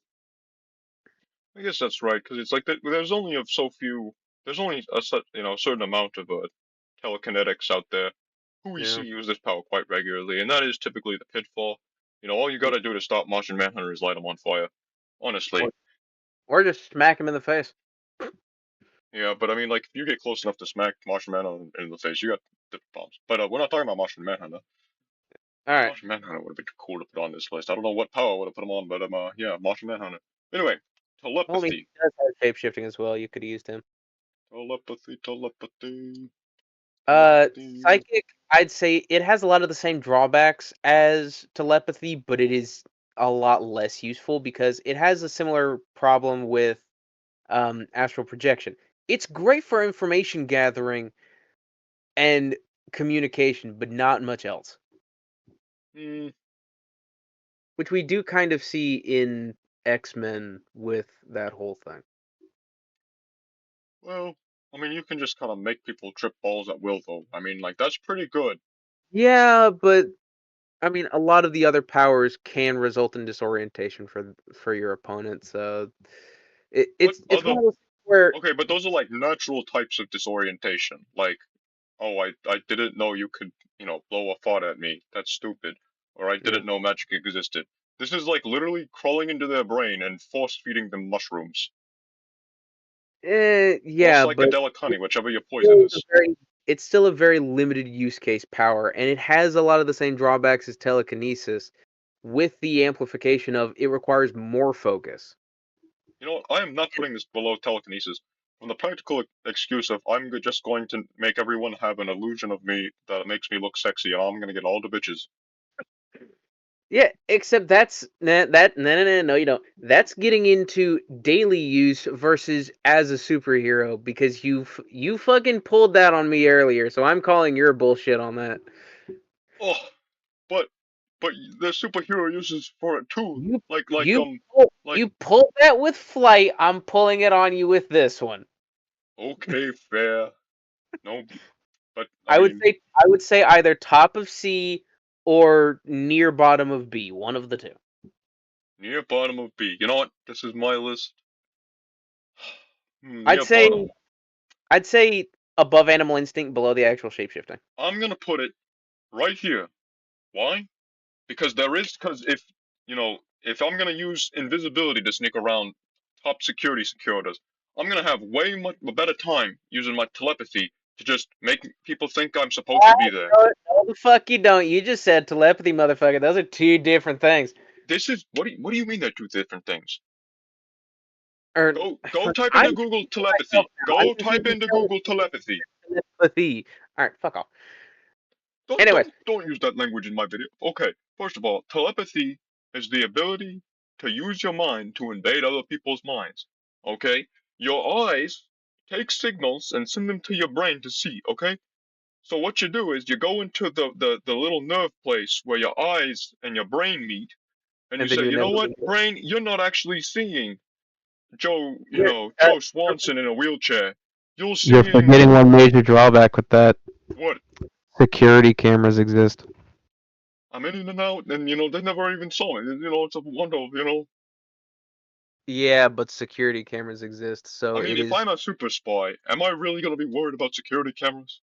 I guess that's right because it's like that. There's only of so few. There's only certain amount of telekinetics out there who we Yeah. see use this power quite regularly, and that is typically the pitfall. All you gotta do to stop Martian Manhunter is light him on fire. Or, Honestly, or just smack him in the face. yeah. But I mean, like, if you get close enough to smack Martian Manhunter in the face, you got different problems. But we're not talking about Martian Manhunter. All right. Martian Manhunter would have been cool to put on this list. I don't know what power would have put him on, but yeah, Martian Manhunter. Anyway, Well, I mean, telepathy, he does have shape shifting as well. You could have used him. telepathy, telepathy. Psychic, I'd say it has a lot of the same drawbacks as telepathy, but it is a lot less useful because it has a similar problem with astral projection. It's great for information gathering and communication, but not much else, Hmm. which we do kind of see in X-Men with that whole thing. Well, I mean, you can just kind of make people trip balls at will, though. I mean, like, that's pretty good. Yeah, but I mean, a lot of the other powers can result in disorientation for your opponents. It, What it's other? one of those things where Okay, but those are like natural types of disorientation. Like, oh, I didn't know you could. blow a fart at me. That's stupid. Or I Yeah. didn't know magic existed. This is like literally crawling into their brain and force feeding them mushrooms or Yeah, but psychedelic honey, whichever your poison still is a is. very it's still a very limited use case power, and it has a lot of the same drawbacks as telekinesis, with the amplification of it requires more focus. You know what? I am not putting this below telekinesis. From the practical excuse of just going to make everyone have an illusion of me that makes me look sexy, and I'm gonna get all the bitches. Yeah, except that's no you don't. That's getting into daily use versus as a superhero because you fucking pulled that on me earlier, so I'm calling your bullshit on that. Oh, but but the superhero uses for it too. You Like you pull, like you pulled that with flight. I'm pulling it on you with this one. okay, fair. No, but I I would mean say either top of C or near bottom of B, one of the two. near bottom of B. You know what? This is my list. I'd Near say bottom. I'd say above animal instinct, below the actual shapeshifting. I'm gonna put it right here. Why? Because if I'm gonna use invisibility to sneak around top security securitors, I'm gonna have way much a better time using my telepathy to just make people think I'm supposed Ah, to be there. no, the fuck you don't. You just said telepathy, motherfucker. Those are two different things. This is what do you mean they're two different things? Or Go type into I'm Google confusing myself telepathy. now. I'm Go type confusing into Google telepathy. telepathy. All right, fuck off. Don't Anyways, don't don't use that language in my video. Okay, first of all, telepathy is the ability to use your mind to invade other people's minds. Okay? Your eyes take signals and send them to your brain to see, okay? So what you do is you go into the little nerve place where your eyes and your brain meet, and you and then say, you you know what, inevitably brain, you're not actually seeing you're, Joe Swanson in a wheelchair. You're You're seeing forgetting one major drawback with that. what? Security cameras exist. I'm in and out, and they never even saw me. It's a wonder. yeah, but security cameras exist, so I mean, it if is. I'm a super spy, am I really going to be worried about security cameras?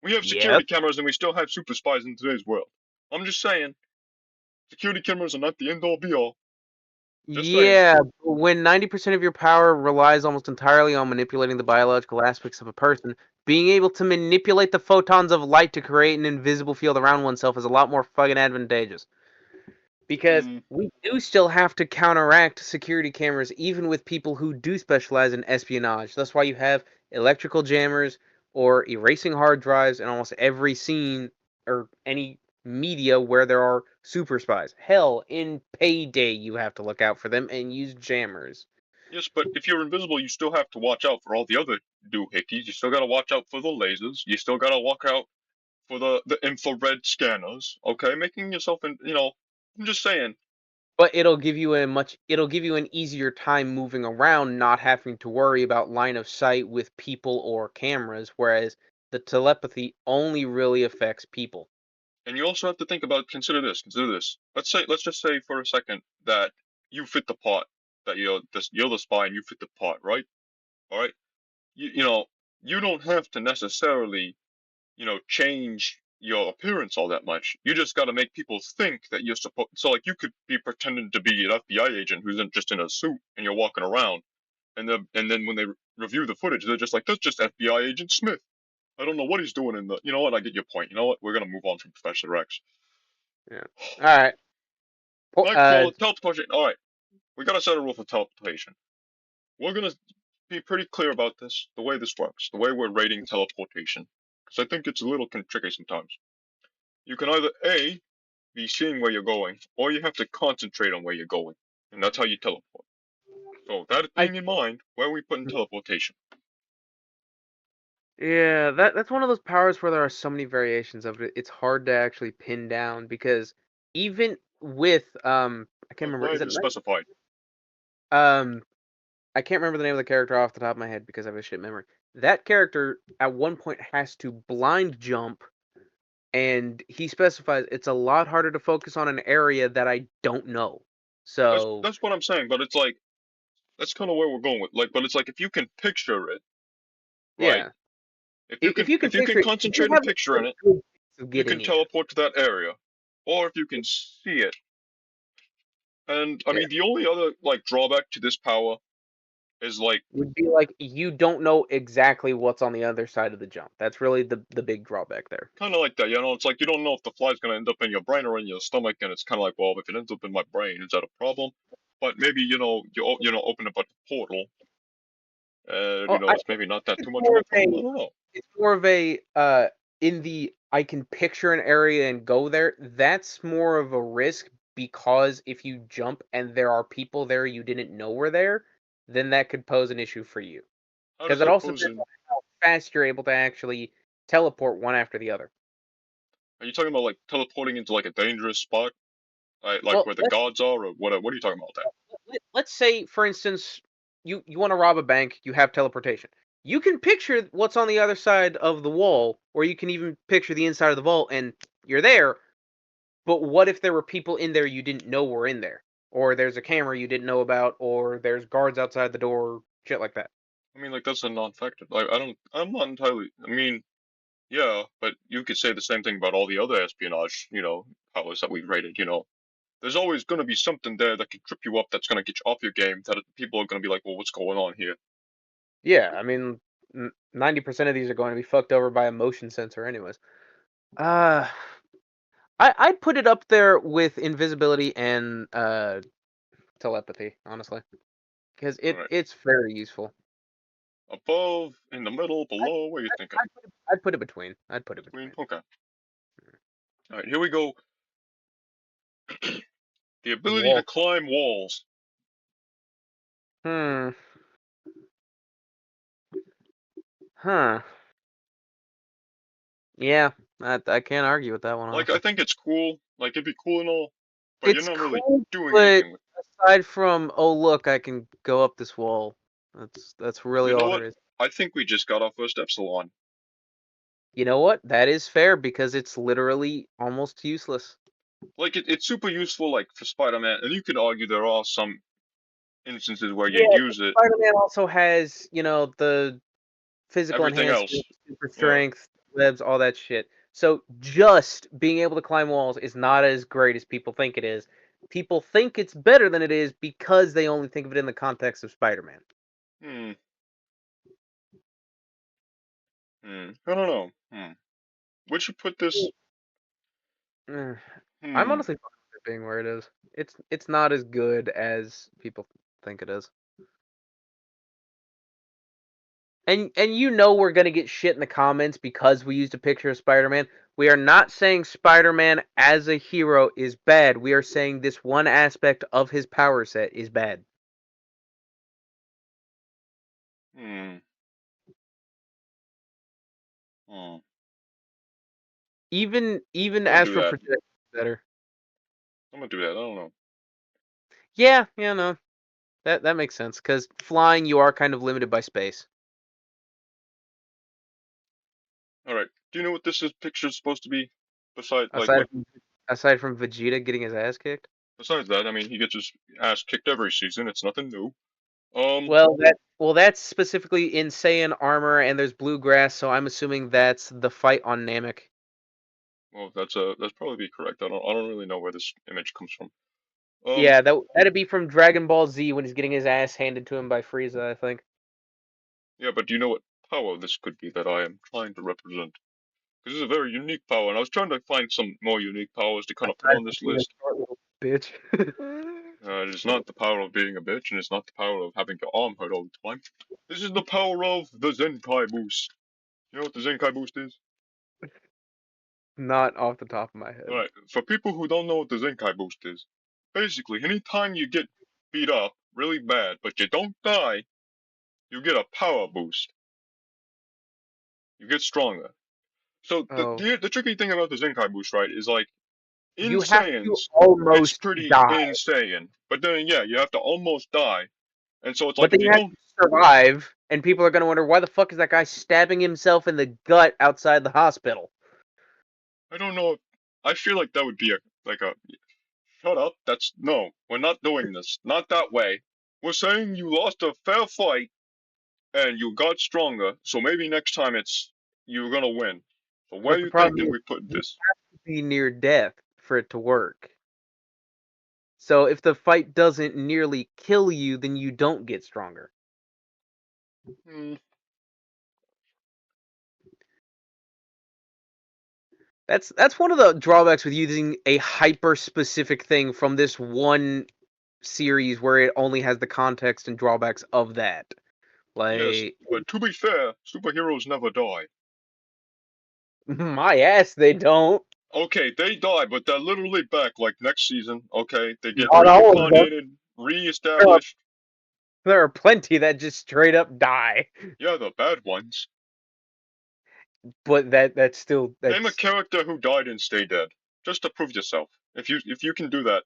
We have Yep. security cameras and we still have super spies in today's world. I'm just saying, security cameras are not the end all be all. Just saying. Yeah, but when 90% of your power relies almost entirely on manipulating the biological aspects of a person, being able to manipulate the photons of light to create an invisible field around oneself is a lot more fucking advantageous. Because Mm, we do still have to counteract security cameras, even with people who do specialize in espionage. That's why you have electrical jammers or erasing hard drives in almost every scene or any media where there are super spies. Hell, in Payday, you have to look out for them and use jammers. yes, but if you're invisible, you still have to watch out for all the other doohickeys. You still got to watch out for the lasers. You still got to watch out for the infrared scanners. Okay, making yourself I'm just saying. But it'll give you an easier time moving around, not having to worry about line of sight with people or cameras, whereas the telepathy only really affects people. And you also have to consider this. Consider this. Let's just say for a second that you fit the part. That you're the spy and you fit the part, right? All right. You know you don't have to necessarily change your appearance all that much. You just got to make people think that you're supposed. So like you could be pretending to be an FBI agent who's just in a suit and you're walking around, and then when they review the footage, they're just like, that's just FBI Agent Smith. I don't know what he's doing in the. You know what? I get your point. You know what? We're gonna move on from Professor X. Yeah. All right. Nightcrawler teleportation. All right, we gotta set a rule for teleportation. We're gonna be pretty clear about this, the way this works, the way we're rating teleportation, because I think it's a little tricky sometimes. You can either A, be seeing where you're going, or you have to concentrate on where you're going, and that's how you teleport. So that I being in mind, where are we putting teleportation? Yeah, that's one of those powers where there are so many variations of it. It's hard to actually pin down because even with I can't I'm remember. Is glad it you specified. um I can't remember the name of the character off the top of my head because I have a shit memory. That character at one point has to blind jump, and he specifies it's a lot harder to focus on an area that I don't know. That's So that's what I'm saying, but it's like that's kind of where we're going with but it's like if you can picture it, right? yeah, If you if can you can if you can picture it, if you concentrate and have picture a in it, good of you getting can in. teleport to that area, or if you can see it. And I Yeah. mean, the only other like drawback to this power is like Would be like you don't know exactly what's on the other side of the jump. That's really the big drawback there. kind of like that, you know. It's like you don't know if the fly's gonna end up in your brain or in your stomach, and it's kind of like, well, if it ends up in my brain, is that a problem? But maybe you open up a portal, and Oh, I it's maybe not that it's too much of more a of problem. I a don't know. it's more of a in the I can picture an area and go there. That's more of a risk because if you jump and there are people there you didn't know were there, then that could pose an issue for you. How Because does it that also pose depends in? on how fast you're able to actually teleport one after the other. Are you talking about like teleporting into like a dangerous spot, like Well, where the gods are, or what? What are you talking about there? let's say, for instance, you want to rob a bank, you have teleportation. You can picture what's on the other side of the wall, or you can even picture the inside of the vault, and you're there. But what if there were people in there you didn't know were in there, or there's a camera you didn't know about, or there's guards outside the door, shit like that. I mean, like that's a non-factor. Like I don't, I'm not entirely. I mean, yeah, but you could say the same thing about all the other espionage, powers that we've rated. There's always going to be something there that can trip you up. That's going to get you off your game. That people are going to be like, well, what's going on here? Yeah, I mean, 90% of these are going to be fucked over by a motion sensor, anyways. Uh, I'd put it up there with invisibility and telepathy, honestly, because All it right, it's very useful. above, in the middle, I, below. What are you thinking? I'd put it between. I'd put it Between. between. Okay. All right, here we go. The ability to Wall. climb walls. Hmm. Huh. Yeah. I can't argue with that one, Like, I honestly. think it's cool. Like, it'd be cool and all, but you're It's not really cool, doing but anything with. aside from oh look, I can go up this wall. That's really You know all what? there is. I think we just got our first Epsilon. You know what? That is fair because it's literally almost useless. Like, it's super useful, like for Spider-Man, and you could argue there are some instances where Yeah, you'd but use it. Spider-Man also has, the physical Everything enhancement, else, super yeah. strength, webs, all that shit. So just being able to climb walls is not as great as people think it is. People think it's better than it is because they only think of it in the context of Spider-Man. Hmm. I don't know. Would you put this? Eh, I'm Hmm. honestly fine with it being where it is. It's not as good as people think it is. And we're gonna get shit in the comments because we used a picture of Spider-Man. We are not saying Spider-Man as a hero is bad. We are saying this one aspect of his power set is bad. Hmm. Hmm. Even I'm gonna do astral that. projection is better. I'm gonna do that. I don't know. Yeah, no. That makes sense because flying you are kind of limited by space. All right. Do you know what this picture is supposed to be? Besides, like, Aside what? from aside from Vegeta getting his ass kicked. Besides that, I mean, he gets his ass kicked every season. It's nothing new. That's specifically in Saiyan armor, and there's bluegrass, so I'm assuming that's the fight on Namek. Well, that's probably be correct. I don't really know where this image comes from. Um. Yeah, that'd be from Dragon Ball Z when he's getting his ass handed to him by Frieza, I think. Yeah, but do you know what power this could be that I am trying to represent? Because this is a very unique power, and I was trying to find some more unique powers to kind of put Aside on from this being a list. short little bitch. It is not the power of being a bitch, and it's not the power of having your arm hurt all the time. This is the power of the Zenkai boost. You know what the Zenkai boost is? Not off the top of my head. Alright, for people who don't know what the Zenkai boost is, basically, anytime you get beat up really bad, but you don't die, you get a power boost. You get stronger. So Oh, the tricky thing about the Zenkai boost, right, is like in you have to Saiyans, it's almost pretty die, insane. But then yeah, you have to almost die. And so it's but like then if you you have don't to survive, and people are gonna wonder why the fuck is that guy stabbing himself in the gut outside the hospital. I don't know if I feel like that would be a shut up, that's no, we're not doing this. Not that way. We're saying you lost a fair fight and you got stronger, so maybe next time you're gonna win. So where But are the you problem thinking is we put you this? have to be near death for it to work. So if the fight doesn't nearly kill you, then you don't get stronger. Hmm. That's one of the drawbacks with using a hyper specific thing from this one series where it only has the context and drawbacks of that. Yes, Like but to be fair, superheroes never die. my ass, they don't. Okay, they die, but they're literally back like next season. Okay, they get Not all of them. reincarnated, There are, re-established. there are plenty that just straight up die. Yeah, the bad ones. But that's still Name a that's character who died and stay dead, just to prove yourself. If you can do that,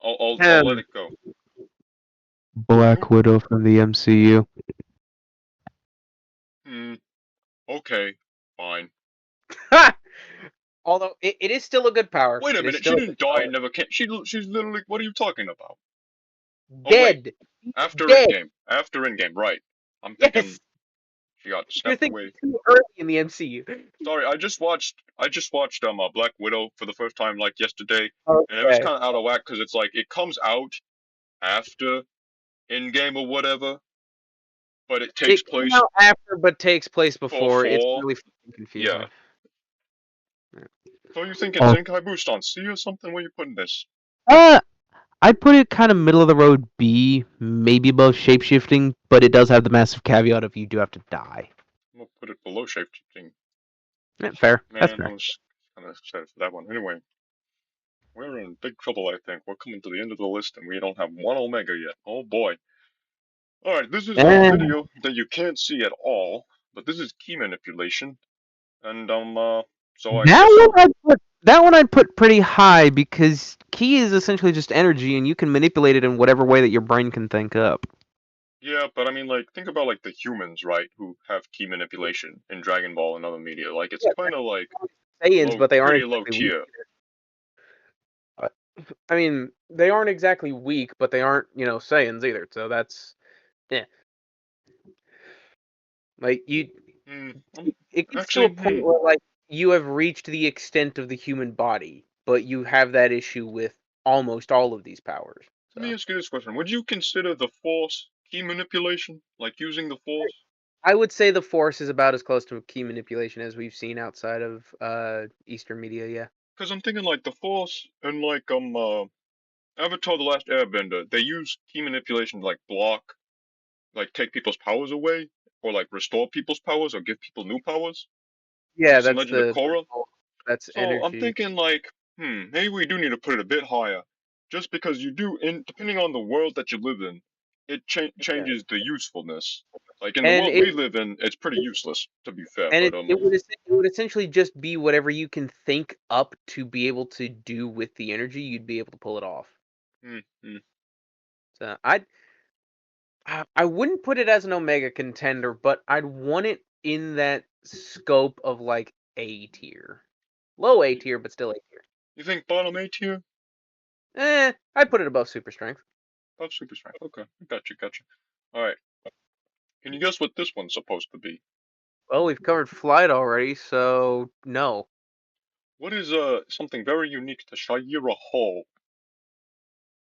I'll let um, it go. Who? Black Widow from the MCU. Hmm. Okay, fine. although it is still a good power. Wait a It is minute, she still a good didn't die power. and never came. She's literally. What are you talking about? Oh wait, Dead. after Dead. Endgame. After Endgame, right? I'm thinking Yes. she got You're snapped thinking away. too early in the MCU. Sorry, I just watched Black Widow for the first time like yesterday, and it was Okay. kind of out of whack because it's like it comes out after Endgame or whatever, but it takes It came place out after, but takes place before. It's before. really fucking Yeah. confusing. So you thinking Oh, Zenkai Boost on C or something? Where you putting this? uh, I'd put it kind of middle of the road B, maybe above shapeshifting, but it does have the massive caveat of you do have to die. I'm gonna put it below shapeshifting. Yeah, fair. That's Man, I fair. was kind of excited for that one. Anyway, we're in big trouble, I think. We're coming to the end of the list, and we don't have one Omega yet. Oh boy. All right, this is a And video that you can't see at all, but this is key manipulation, and so I that guess one I'd put pretty high because key is essentially just energy, and you can manipulate it in whatever way that your brain can think up. yeah, but I mean, like, think about like the humans, right, who have key manipulation in Dragon Ball and other media. Like, it's Yeah, kind of like Saiyans, but they aren't pretty low exactly weak. tier. I mean, they aren't exactly weak, but they aren't, Saiyans either. So that's yeah. Like you, Hmm. it gets to a Actually, point where like you have reached the extent of the human body, but you have that issue with almost all of these powers. let me So ask you this question: would you consider the Force key manipulation, like using the Force? I would say the Force is about as close to key manipulation as we've seen outside of Eastern media. Yeah. Because I'm thinking like the Force and like Avatar: The Last Airbender, they use key manipulation to like block, like take people's powers away, or like restore people's powers, or give people new powers. Like Yeah, it's in that's Legend of the Korra. that's So I'm energy. thinking like, maybe we do need to put it a bit higher, just because you do, in depending on the world that you live in, it Yeah. changes the usefulness. Like in the And world it we live in, it's pretty useless to be fair. and But it would essentially just be whatever you can think up to be able to do with the energy, you'd be able to pull it off. hmm, hmm. So I wouldn't put it as an Omega contender, but I'd want it in that scope of like A tier. Low A You, tier, but still A tier. you think bottom 8 here? I'd put it above super strength. Above super strength. Okay, gotcha. All right. Can you guess what this one's supposed to be? Well, we've covered flight already, so no. What is something very unique to Shaira Hall?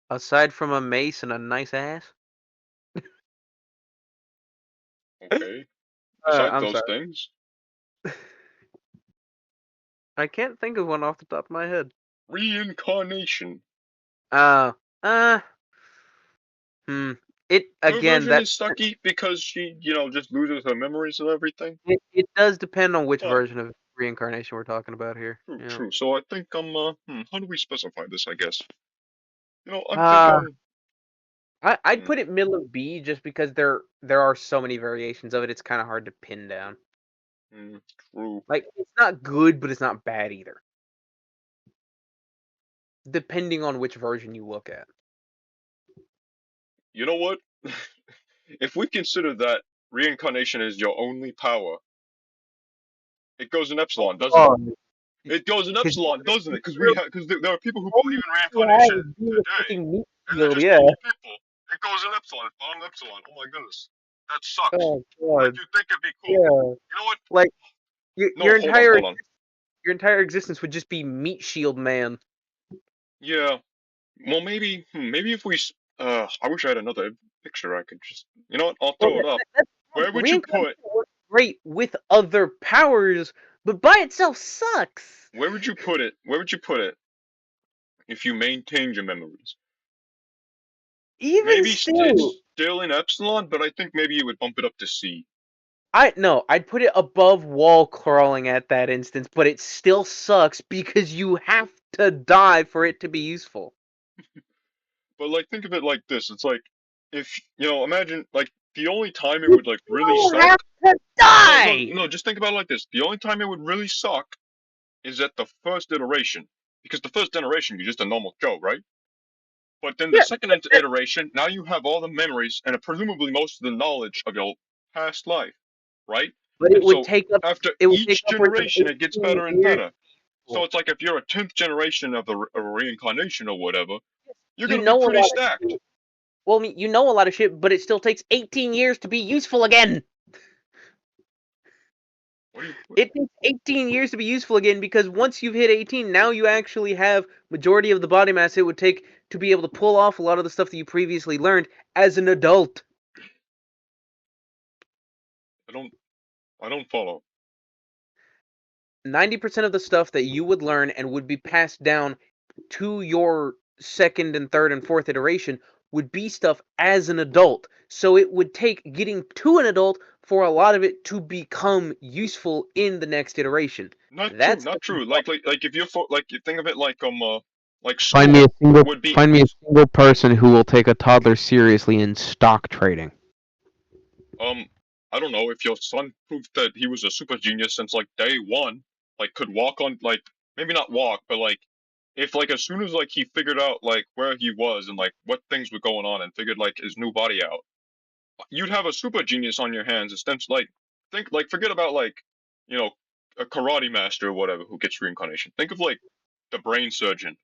Aside from a mace and a nice ass. Okay. Besides I'm those sorry. things, I can't think of one off the top of my head. reincarnation. Uh, uh, hmm. It Her again version that is sucky because she, just loses her memories and everything. it does depend on which But version of reincarnation we're talking about here. true, Yeah. true. So I think how do we specify this? I guess I'm Uh, thinking. I'd Hmm, put it middle of B just because there are so many variations of it. It's kind of hard to pin down. hmm, true. Like it's not good, but it's not bad either. Depending on which version you look at. You know what? If we consider that reincarnation is your only power, it goes in epsilon, doesn't it? Oh, It goes in because epsilon, doesn't it? Because there are people who all believe you in really have reincarnation is being a today, freaking meat and they're shield, just yeah. normal people. It goes in epsilon. It's bottom epsilon. Oh my goodness, that sucks. Oh Like god, you think it'd be cool. yeah. You know what? Like Your, No, your hold on, entire hold on. your entire existence would just be Meat Shield Man. Yeah. Well, maybe if we. I wish I had another picture I could just. You know what? I'll Well, throw it up. that's Where would you reincarnation put? works great with other powers, but by itself sucks. Where would you put it? Where would you put it if you maintained your memories? Even Maybe still, it's still in Epsilon, but I think maybe you would bump it up to C. I'd put it above wall crawling at that instance, but it still sucks because you have to die for it to be useful. But like, think of it like this: it's like if imagine like the only time it You would like really still have suck. to No, no, die. no. Just think about it like this: the only time it would really suck is at the first iteration, because the first iteration you're just a normal Joe, right? But then the Yeah, second iteration, now you have all the memories and presumably most of the knowledge of your past life, right? but And so after it would take each upwards of generation, it gets 18 better and years. better. So it's like if you're a 10th generation of a reincarnation or whatever, you're You gonna be know a pretty lot of stacked. shit. Well, I mean, you know a lot of shit, but it still takes 18 years to be useful again. What do you? It takes 18 years to be useful again because once you've hit 18, now you actually have majority of the body mass it would take to be able to pull off a lot of the stuff that you previously learned as an adult. I don't. I don't follow. 90% of the stuff that you would learn and would be passed down to your second and third and fourth iteration would be stuff as an adult. So it would take getting to an adult for a lot of it to become useful in the next iteration. Not true. That's Not true. Like if you're like you think of it like Find me a school single would be. find me a single person who will take a toddler seriously in stock trading. Um, I don't know if your son proved that he was a super genius since like day one, like could walk on like maybe not walk, but like if like as soon as like he figured out like where he was and like what things were going on and figured like his new body out, you'd have a super genius on your hands. Instead, like think like forget about like you know a karate master or whatever who gets reincarnation. Think of like the brain surgeon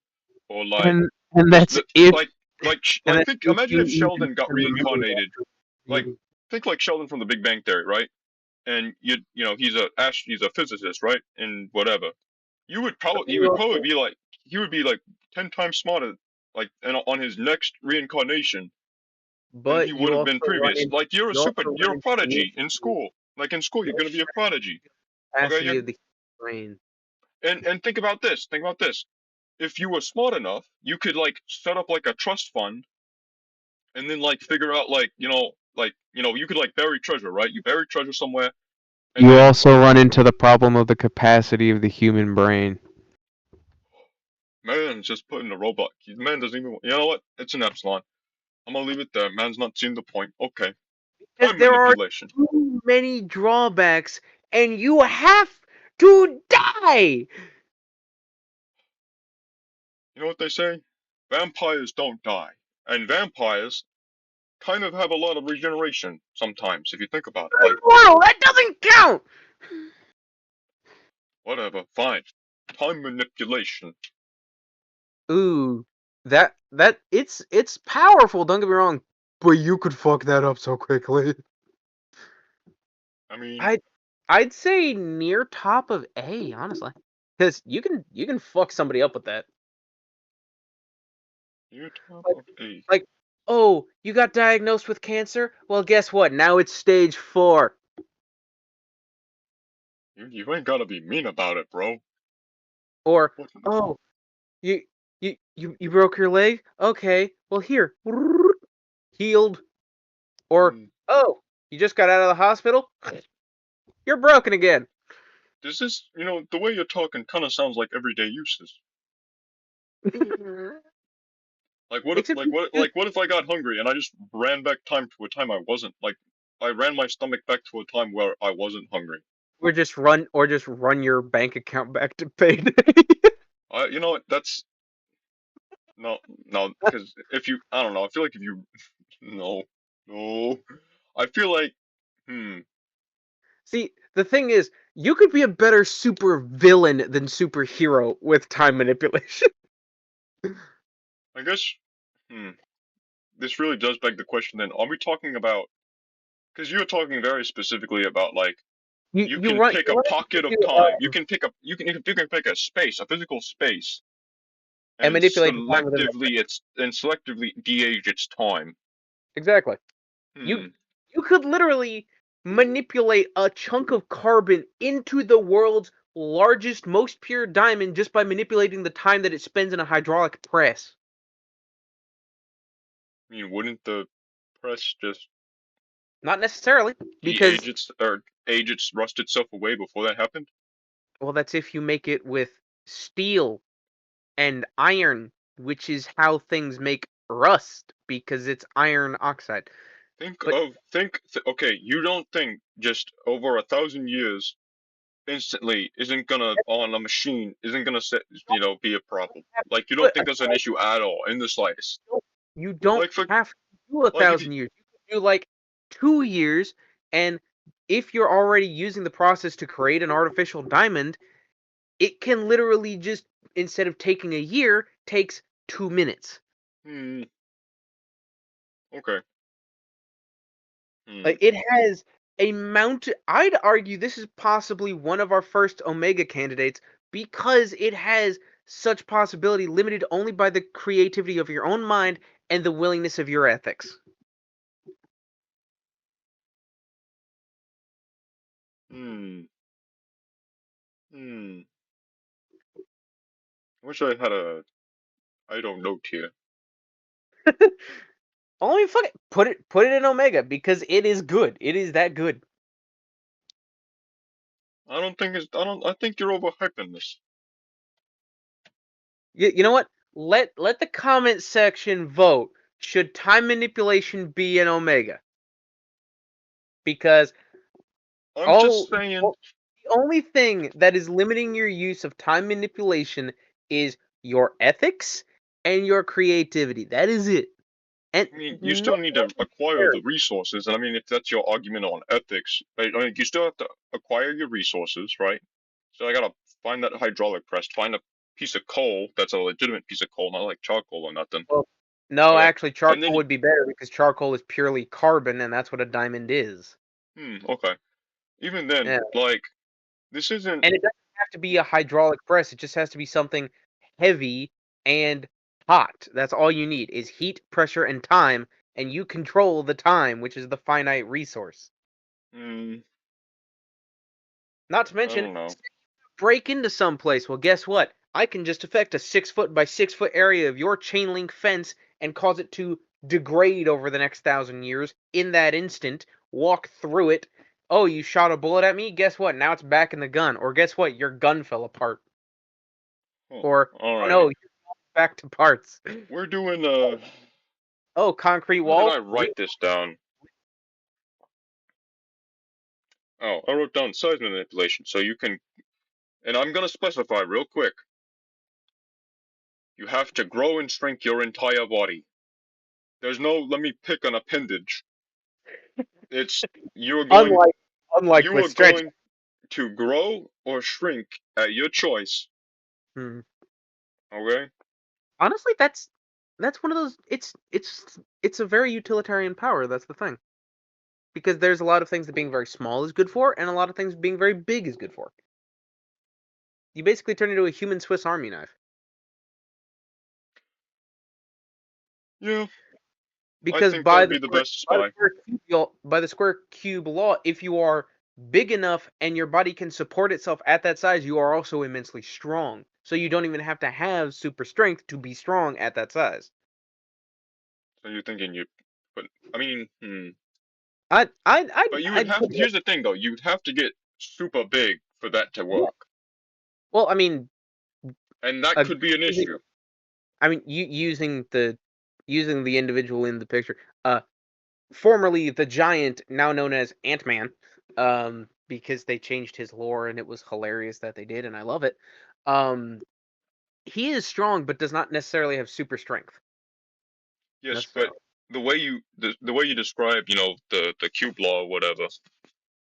or like And this that's if and like that's think if imagine you if even Sheldon got remember reincarnated like that. think like Sheldon from The Big Bang Theory, right? And he's a physicist, right? And whatever. He would probably be like he would be like 10 times smarter like on his next reincarnation than he But would have been previous. Like you also you're run a into the prodigy in issue school. Like in school, you're with gonna be a prodigy. Okay, capacity of the brain. and think about this. Think about this. If you were smart enough, you could like set up like a trust fund and then like figure out like you could like bury treasure, right? You bury treasure somewhere and You then also run into the problem of the capacity of the human brain. man's just putting a robot. Man doesn't even. You know what? It's an epsilon. I'm gonna leave it there. Man's not seeing the point. Okay. Because Time there are manipulation. too many drawbacks, and you have to die. You know what they say? Vampires don't die, and vampires kind of have a lot of regeneration sometimes if you think about it. You're Like immortal. That doesn't count. whatever. Fine. Time manipulation. Ooh, that it's powerful. Don't get me wrong, but you could fuck that up so quickly. I mean, I I'd say near top of A, honestly, because you can fuck somebody up with that. you top Like, of A. like, oh, you got diagnosed with cancer? Well, guess what? Now it's stage 4. You ain't gotta be mean about it, bro. Or, What? oh, you broke your leg? Okay, well here, healed. Or, Hmm. oh, you just got out of the hospital? You're broken again. This is the way you're talking kind of sounds like everyday uses. Like what if Except you just what if I got hungry and I just ran back time to a time I wasn't like I ran my stomach back to a time where I wasn't hungry. just run your bank account back to payday. You know what? That's no because if you I don't know. I feel like if you no no I feel like hmm See, the thing is, you could be a better super villain than superhero with time manipulation. I guess hmm this really does beg the question then are we talking about because you were talking very specifically about like You you can run pick you a run pocket of into time. You can pick a space, a physical space, and and manipulate the time within that. selectively de-age its time. Exactly. You Hmm. you could literally manipulate a chunk of carbon into the world's largest, most pure diamond just by manipulating the time that it spends in a hydraulic press. I mean, wouldn't the press just Not necessarily, because rust itself away before that happened? well, that's if you make it with steel and iron, which is how things make rust because it's iron oxide. But Okay, you don't think just over 1,000 years instantly isn't gonna on a machine isn't gonna be a problem. Like you don't but think there's an issue at all in the slightest. you don't Like for have to do a like if you 1,000 years. You can do like 2 years, and if you're already using the process to create an artificial diamond, it can literally just instead of taking a year, takes 2 minutes. hmm, okay. Hmm. Like it has a mount. I'd argue this is possibly one of our first Omega candidates because it has such possibility limited only by the creativity of your own mind and the willingness of your ethics. Hmm. Hmm. I wish I had a idle note here. Only fuck it. Put it in Omega because it is good. It is that good. I think you're overhyping this. You know what? Let the comment section vote. Should time manipulation be an Omega? Because I'm all just saying. the only thing that is limiting your use of time manipulation is your ethics and your creativity. That is it. And I mean, you no still need to one acquire cares. the resources, and I mean, if that's your argument on ethics, right? I mean, you still have to acquire your resources, right? So I gotta find that hydraulic press, find a piece of coal that's a legitimate piece of coal, not like charcoal or nothing. Well, no, Okay, actually, and then charcoal would be better because charcoal is purely carbon, and that's what a diamond is. okay. Even then, Yeah. like this isn't. And it doesn't have to be a hydraulic press. It just has to be something heavy and hot. That's all you need is heat, pressure, and time, and you control the time, which is the finite resource. Hmm, Not to I mention, don't know. break into some place. Well, guess what? I can just affect a 6 foot by 6 foot area of your chain link fence and cause it to degrade over the next 1,000 years in that instant. Walk through it. Oh, you shot a bullet at me? Guess what? Now it's back in the gun. Or guess what? Your gun fell apart. Oh, Or, oh no, alrighty. you're back to parts. We're doing. Oh, concrete How did wall? I write this down? Oh, I wrote down size manipulation, so you can. And I'm gonna specify real quick. You have to grow and shrink your entire body. There's no let me pick an appendage. It's you are going Unlike, unlike you with are stretch. going to grow or shrink at your choice. Hmm. Okay? Honestly, that's one of those. It's a very utilitarian power. That's the thing. Because there's a lot of things that being very small is good for, and a lot of things being very big is good for. You basically turn into a human Swiss Army knife. Yeah, I Because think that'd be the best spy. by the square cube law, if you are big enough and your body can support itself at that size, you are also immensely strong. So you don't even have to have super strength to be strong at that size. So you're thinking you but I mean, but you would I'd have put to, here's the thing though, you'd have to get super big for that to yeah. work. Well, I mean, And that uh, could be an issue. using the individual in the picture. Formerly the Giant, now known as Ant-Man, because they changed his lore and it was hilarious that they did, and I love it. Um, he is strong, but does not necessarily have super strength Yes, but necessarily. the way you describe, the cube law or whatever,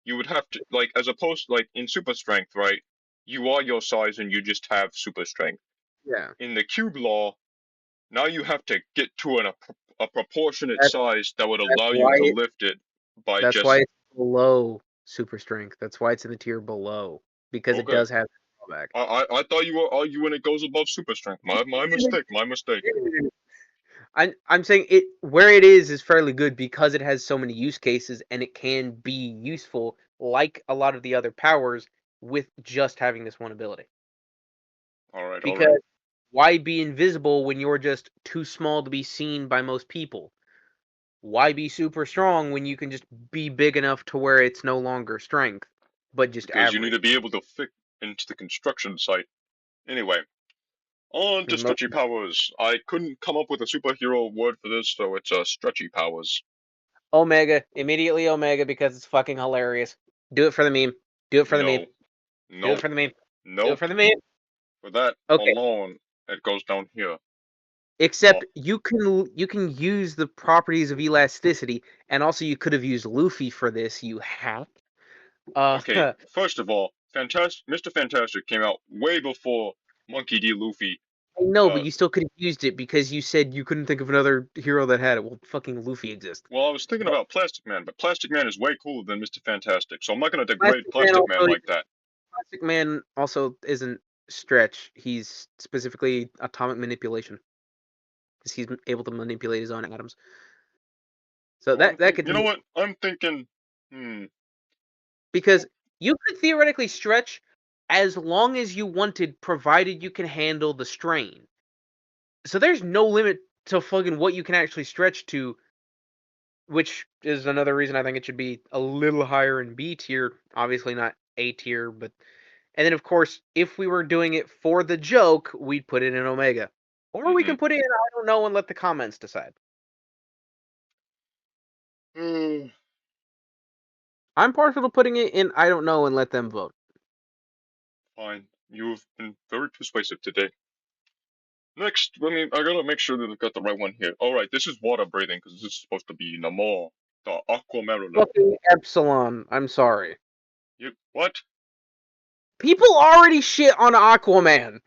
you would have to like as opposed like in super strength, right? You are your size and you just have super strength. Yeah, In the cube law, now you have to get to a proportionate that's size that would that's allow you why to lift it by that's why just it's below super strength. That's why it's in the tier below because it Okay. does have drawback. I thought you were arguing it goes above super strength. My mistake. My mistake. I'm saying it where it is fairly good because it has so many use cases and it can be useful like a lot of the other powers with just having this one ability. All right. Because why be invisible when you're just too small to be seen by most people? Why be super strong when you can just be big enough to where it's no longer strength, but just Because you need average? to be able to fit into the construction site. Anyway, on to And mo- stretchy powers. I couldn't come up with a superhero word for this, so it's stretchy powers. Omega, immediately Omega because it's fucking hilarious. Do it for the meme. Do it for the meme. No. Do it Nope. for the meme. Do it Nope. for the meme. For that Okay. alone, it goes down here. Except you can use the properties of elasticity, and also you could have used Luffy for this. You hack. Okay, first of all, Mr. Fantastic came out way before Monkey D. Luffy. I know, but you still could have used it because you said you couldn't think of another hero that had it. Well, fucking Luffy exists. Well, I was thinking But about Plastic Man, but Plastic Man is way cooler than Mr. Fantastic, so I'm not going to degrade Plastic Man Plastic Man like that. Plastic Man also isn't stretch. He's specifically atomic manipulation because he's able to manipulate his own atoms. So Well, that could you know what? I'm thinking, because you could theoretically stretch as long as you wanted, provided you can handle the strain. So there's no limit to fucking what you can actually stretch to, which is another reason I think it should be a little higher in B tier. Obviously not A tier, but and then of course, if we were doing it for the joke, we'd put it in Omega. Or we can put it in I don't know and let the comments decide. I'm partial to putting it in I don't know and let them vote. Fine. You've been very persuasive today. Next, I gotta make sure that I've got the right one here. Alright, this is water breathing, because this is supposed to be Namor, the Aquamariner. Fucking Epsilon. I'm sorry. What? People already shit on Aquaman.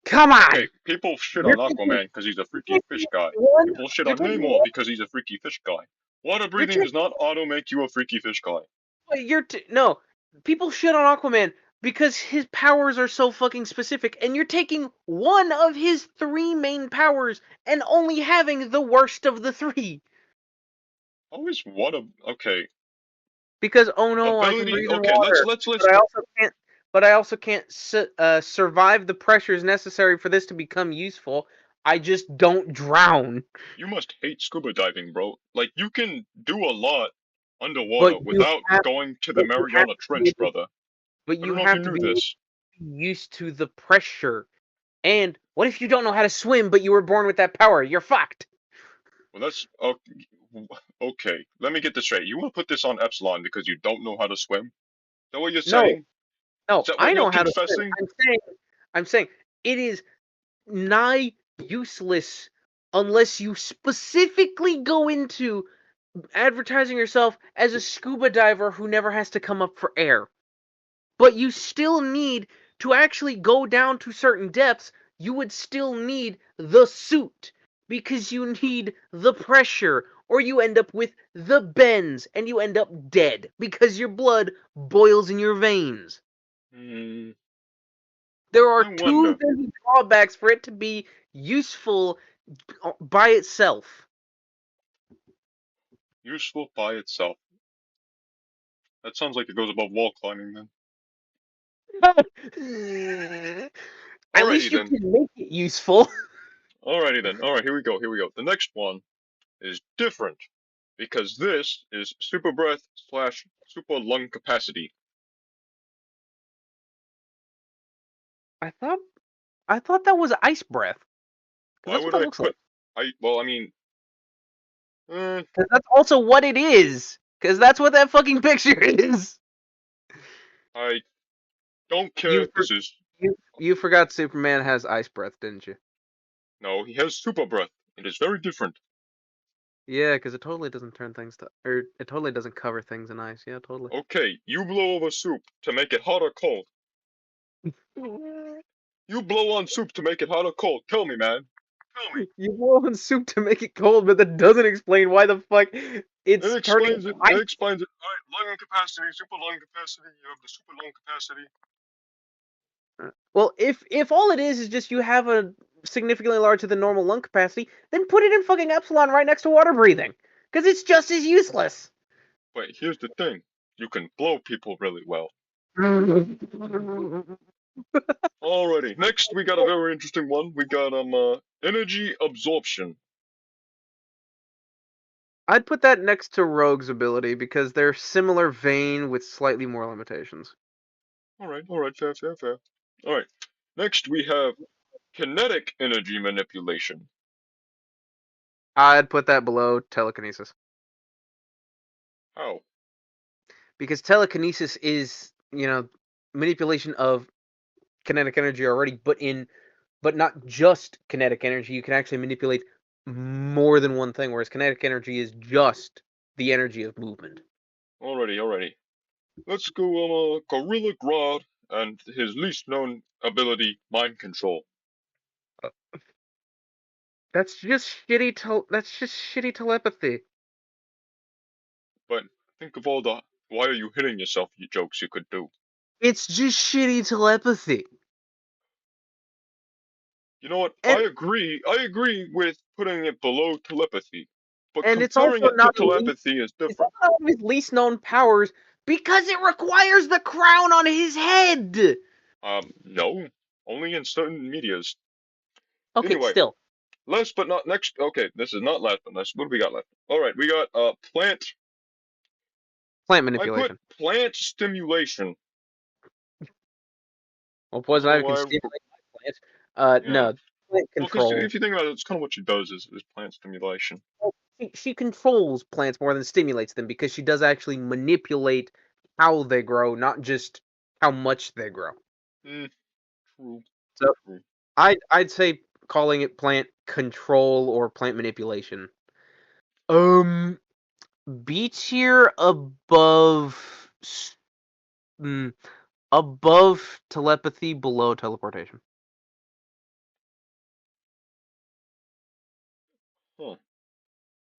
Come on. Okay, people shit on Aquaman because he's a freaky fish guy. People shit on Namor because he's a freaky fish guy. Water breathing does not auto make you a freaky fish guy. No. People shit on Aquaman because his powers are so fucking specific, and you're taking one of his three main powers and only having the worst of the three. Always water. Okay. Because oh no, I can breathe in water. Let's. But I also can't survive the pressures necessary for this to become useful. I just don't drown. You must hate scuba diving, bro. Like, you can do a lot underwater without going to the Mariana Trench, brother. But I you don't know if have you to knew be this. used to the pressure. And what if you don't know how to swim, but you were born with that power? You're fucked. Well, that's okay. Let me get this straight. You want to put this on Epsilon because you don't know how to swim? Is that what you're saying? No, Is that I what know you're how confessing? to swim. I'm saying it is nigh useless unless you specifically go into advertising yourself as a scuba diver who never has to come up for air. But you still need to actually go down to certain depths. You would still need the suit because you need the pressure, or you end up with the bends and you end up dead because your blood boils in your veins. There are too many drawbacks for it to be useful by itself. Useful by itself. That sounds like it goes above wall climbing then. At least you can make it useful. Alrighty then. Alright, here we go. The next one is different because this is super breath / super lung capacity. I thought that was ice breath. Why would I put Because that's also what it is. Because that's what that fucking picture is. I don't care if this is. You forgot Superman has ice breath, didn't you? No, he has super breath. It is very different. Yeah, because it totally doesn't turn things to, or it totally doesn't cover things in ice. Yeah, totally. Okay, you blow over soup to make it hot or cold. You blow on soup to make it hot or cold. Tell me, man. Tell me. You blow on soup to make it cold, but that doesn't explain why the fuck It's It turning. explains it. It explains it. Alright, lung capacity, super lung capacity. You have the super lung capacity. Well, if all it is just you have a significantly larger than normal lung capacity, then put it in fucking epsilon right next to water breathing, because it's just as useless. But here's the thing: you can blow people really well. Alrighty, next we got a very interesting one. We got energy absorption. I'd put that next to Rogue's ability because they're similar vein with slightly more limitations. Alright, fair. Alright, next we have kinetic energy manipulation. I'd put that below telekinesis How? because telekinesis is, manipulation of kinetic energy already, but not just kinetic energy. You can actually manipulate more than one thing, whereas kinetic energy is just the energy of movement. Alrighty. Let's go Gorilla Grodd and his least known ability, mind control. That's just shitty telepathy. But think of all the why are you hitting yourself you jokes you could do. It's just shitty telepathy. You know what? And I agree with putting it below telepathy. But and it's also comparing it to not telepathy is it's different. also not one of his least known powers because it requires the crown on his head. No. Only in certain medias. Okay, Anyway, still. last but not next okay, this is not last but next. What do we got left? Alright, we got plant Plant I put manipulation. plant stimulation. Well, I poison don't know ivy can why stimulate my plant. yeah. No, plant Well, because control. if you think about it, it's kind of what she does is plant stimulation. She controls plants more than stimulates them because she does actually manipulate how they grow, not just how much they grow. Mm, true. So True. I'd say calling it plant control or plant manipulation. B tier mm, above telepathy, below teleportation. Huh.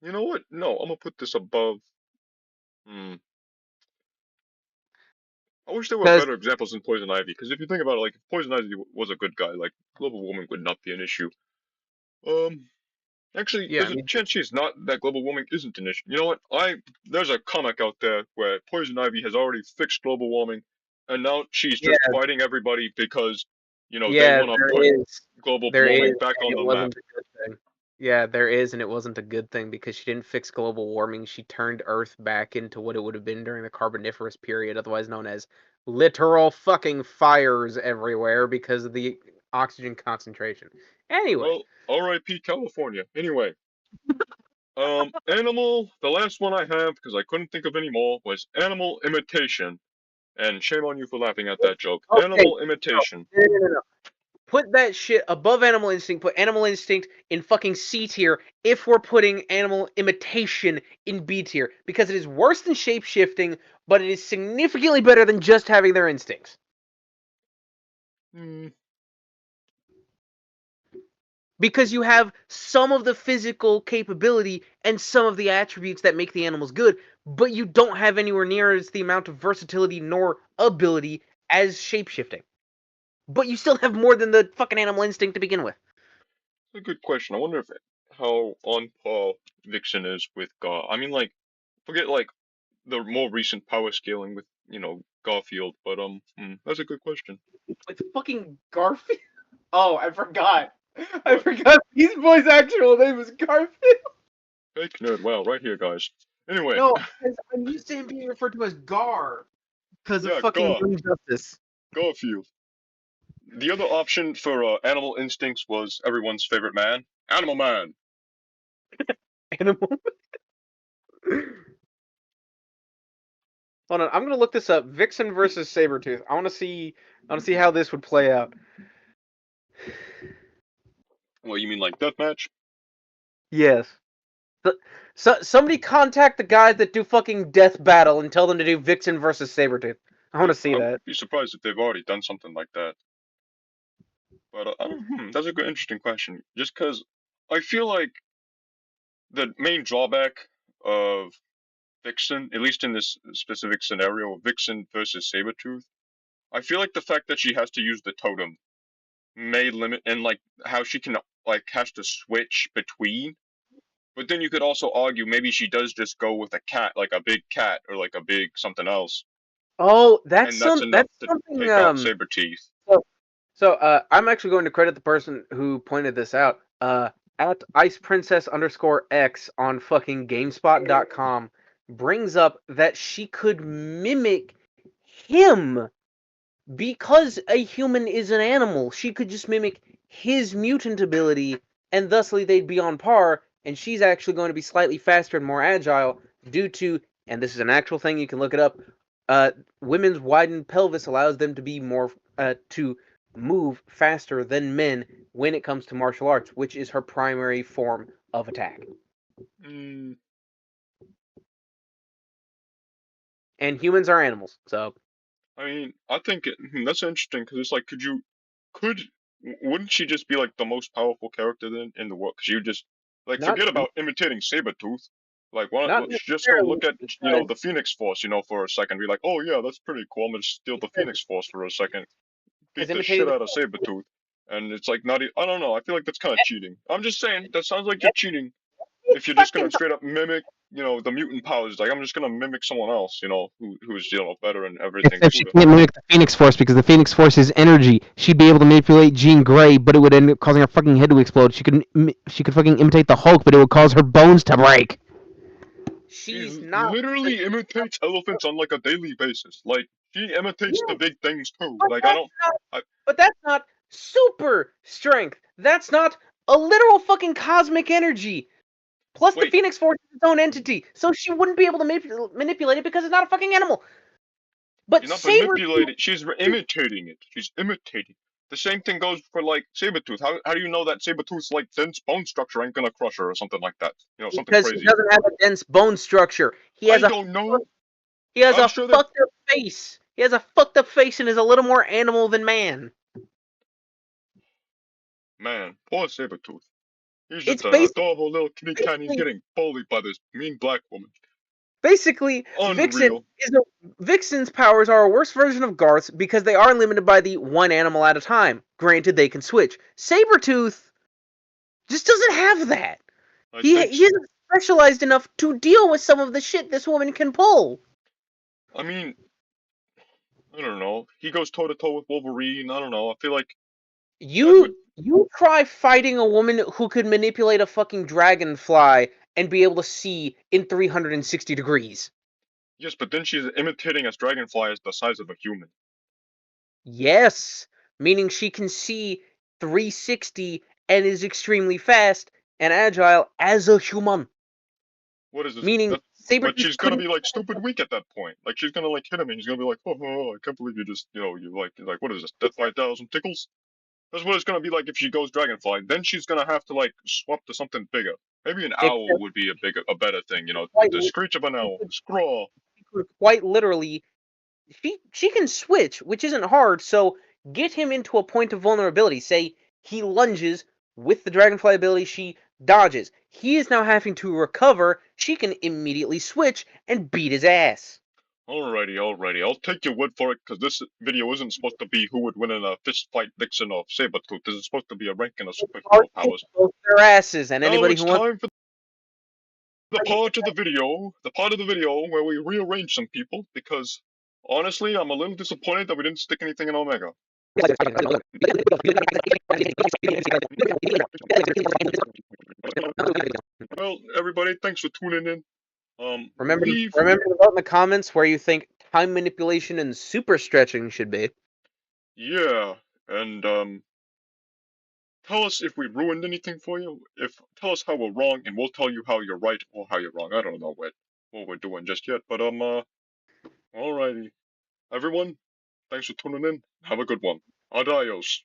You know what? No, I'm gonna put this above. Hmm. I wish there were Because better examples in Poison Ivy, because if you think about it, like if Poison Ivy was a good guy, like global warming would not be an issue. Um, actually, yeah, I there's a mean, chance she's not that global warming isn't an issue. You know what? There's a comic out there where Poison Ivy has already fixed global warming, and now she's yeah, just fighting everybody because, they yeah, want to put global there is, warming back and on it the map. wasn't a good thing. Yeah, there is, and it wasn't a good thing because she didn't fix global warming. She turned Earth back into what it would have been during the Carboniferous period, otherwise known as literal fucking fires everywhere because of the oxygen concentration. Anyway, Well, R.I.P. California. Anyway, animal. The last one I have because I couldn't think of any more was animal imitation. And shame on you for laughing at that joke. okay, Animal imitation. no. Put that shit above Animal Instinct. Put Animal Instinct in fucking C tier if we're putting Animal Imitation in B tier. Because it is worse than shapeshifting, but it is significantly better than just having their instincts. Hmm. Because you have some of the physical capability and some of the attributes that make the animals good, but you don't have anywhere near as the amount of versatility nor ability as shapeshifting. But you still have more than the fucking Animal Instinct to begin with. It's a good question. I wonder if how on par Vixen is with Gar. I mean, like, forget like the more recent power scaling with Garfield, but that's a good question. With fucking Garfield? Oh, I forgot. I forgot Beast Boy's actual name is Garfield. Fake nerd. Wow, right here, guys. Anyway, No, I'm used to him being referred to as Gar because of yeah, fucking Young Justice. Garfield. The other option for animal instincts was everyone's favorite man, Animal Man. Animal. Hold on, I'm gonna look this up. Vixen versus Sabretooth. I wanna see how this would play out. Well, you mean like deathmatch? Yes. Somebody contact the guys that do fucking Death Battle and tell them to do Vixen versus Sabretooth. I wanna see I would that. be surprised if they've already done something like that. But I don't. That's a good, interesting question. Just because I feel like the main drawback of Vixen, at least in this specific scenario, Vixen versus Sabretooth, I feel like the fact that she has to use the totem may limit, and like how she can like has to switch between. But then you could also argue maybe she does just go with a cat, like a big cat or like a big something else, Oh, and that's enough that's to something. take out Sabretooth. I'm actually going to credit the person who pointed this out. At IcePrincess_X on fucking GameSpot.com brings up that she could mimic him because a human is an animal. She could just mimic his mutant ability, and thusly they'd be on par. And she's actually going to be slightly faster and more agile due to, and this is an actual thing, you can look it up. Women's widened pelvis allows them to be more to move faster than men when it comes to martial arts, which is her primary form of attack. Mm, And humans are animals, so I mean, I think that's interesting because it's like, could, wouldn't she just be like the most powerful character then in the world? Because you just like not forget about imitating Sabretooth. Like, why not not just go necessarily look at because, the Phoenix Force, for a second, be like, oh yeah, that's pretty cool. I'm gonna steal the because Phoenix Force for a second, beat the imitating shit the out of Sabretooth, and it's like not. I don't know. I feel like that's kind of cheating. I'm just saying that sounds like you're cheating if it's you're just gonna fucking straight up mimic, the mutant powers. Like I'm just gonna mimic someone else, who's better and everything Except she cooler. can't mimic the Phoenix Force because the Phoenix Force is energy. She'd be able to manipulate Jean Grey, but it would end up causing her fucking head to explode. She could fucking imitate the Hulk, but it would cause her bones to break. She she's not literally imitates elephants on like a daily basis. Like she imitates the yeah, big things too. but Like I that's don't. not I but that's not super strength. That's not a literal fucking cosmic energy. Plus, the wait. Phoenix Force is its own entity, so she wouldn't be able to manipulate it because it's not a fucking animal. But She's not Saber, manipulating. She's imitating it. She's imitating. The same thing goes for like Sabretooth. How do you know that Sabretooth's like dense bone structure ain't gonna crush her or something like that? Something because he crazy. doesn't have a dense bone structure, I don't know. he has I'm a sure that fucked up face. He has a fucked up face and is a little more animal than man. man, poor Sabretooth. He's It's just an adorable little kitty cat and he's basically getting bullied by this mean black woman. Basically, Unreal. Vixen's powers are a worse version of Garth's because they are limited by the one animal at a time. Granted, they can switch. Sabretooth just doesn't have that. I think He isn't specialized enough to deal with some of the shit this woman can pull. I mean, I don't know. He goes toe to toe with Wolverine. I don't know. I feel like that would. You try fighting a woman who could manipulate a fucking dragonfly and be able to see in 360 degrees. Yes, but then she's imitating a dragonfly as the size of a human. Yes, meaning she can see 360 and is extremely fast and agile as a human. What is this? Meaning That, but Sabretooth she's gonna couldn't. be like stupid weak at that point. Like she's gonna like hit him and he's gonna be like, oh, I can't believe you just, you're like, what is this? Death by a thousand tickles? That's what it's gonna be like if she goes dragonfly. Then she's gonna have to like swap to something bigger. Maybe an owl Except would be a better thing. quite, The screech of an owl. Scrawl. quite literally, she can switch, which isn't hard. So get him into a point of vulnerability. Say he lunges with the dragonfly ability, she dodges. He is now having to recover. She can immediately switch and beat his ass. Alrighty. I'll take your word for it, because this video isn't supposed to be who would win in a fist fight, Vixen or Sabretooth. This is supposed to be a ranking of superhero powers. Both their asses, and Now anybody it's who wants time for the part of the video where we rearrange some people, because honestly, I'm a little disappointed that we didn't stick anything in Omega. Well, everybody, thanks for tuning in. Leave, remember to vote in the comments where you think time manipulation and super stretching should be. yeah, and tell us if we ruined anything for you. Tell us how we're wrong, and we'll tell you how you're right or how you're wrong. I don't know what we're doing just yet, but alrighty, everyone, thanks for tuning in. Have a good one. Adios.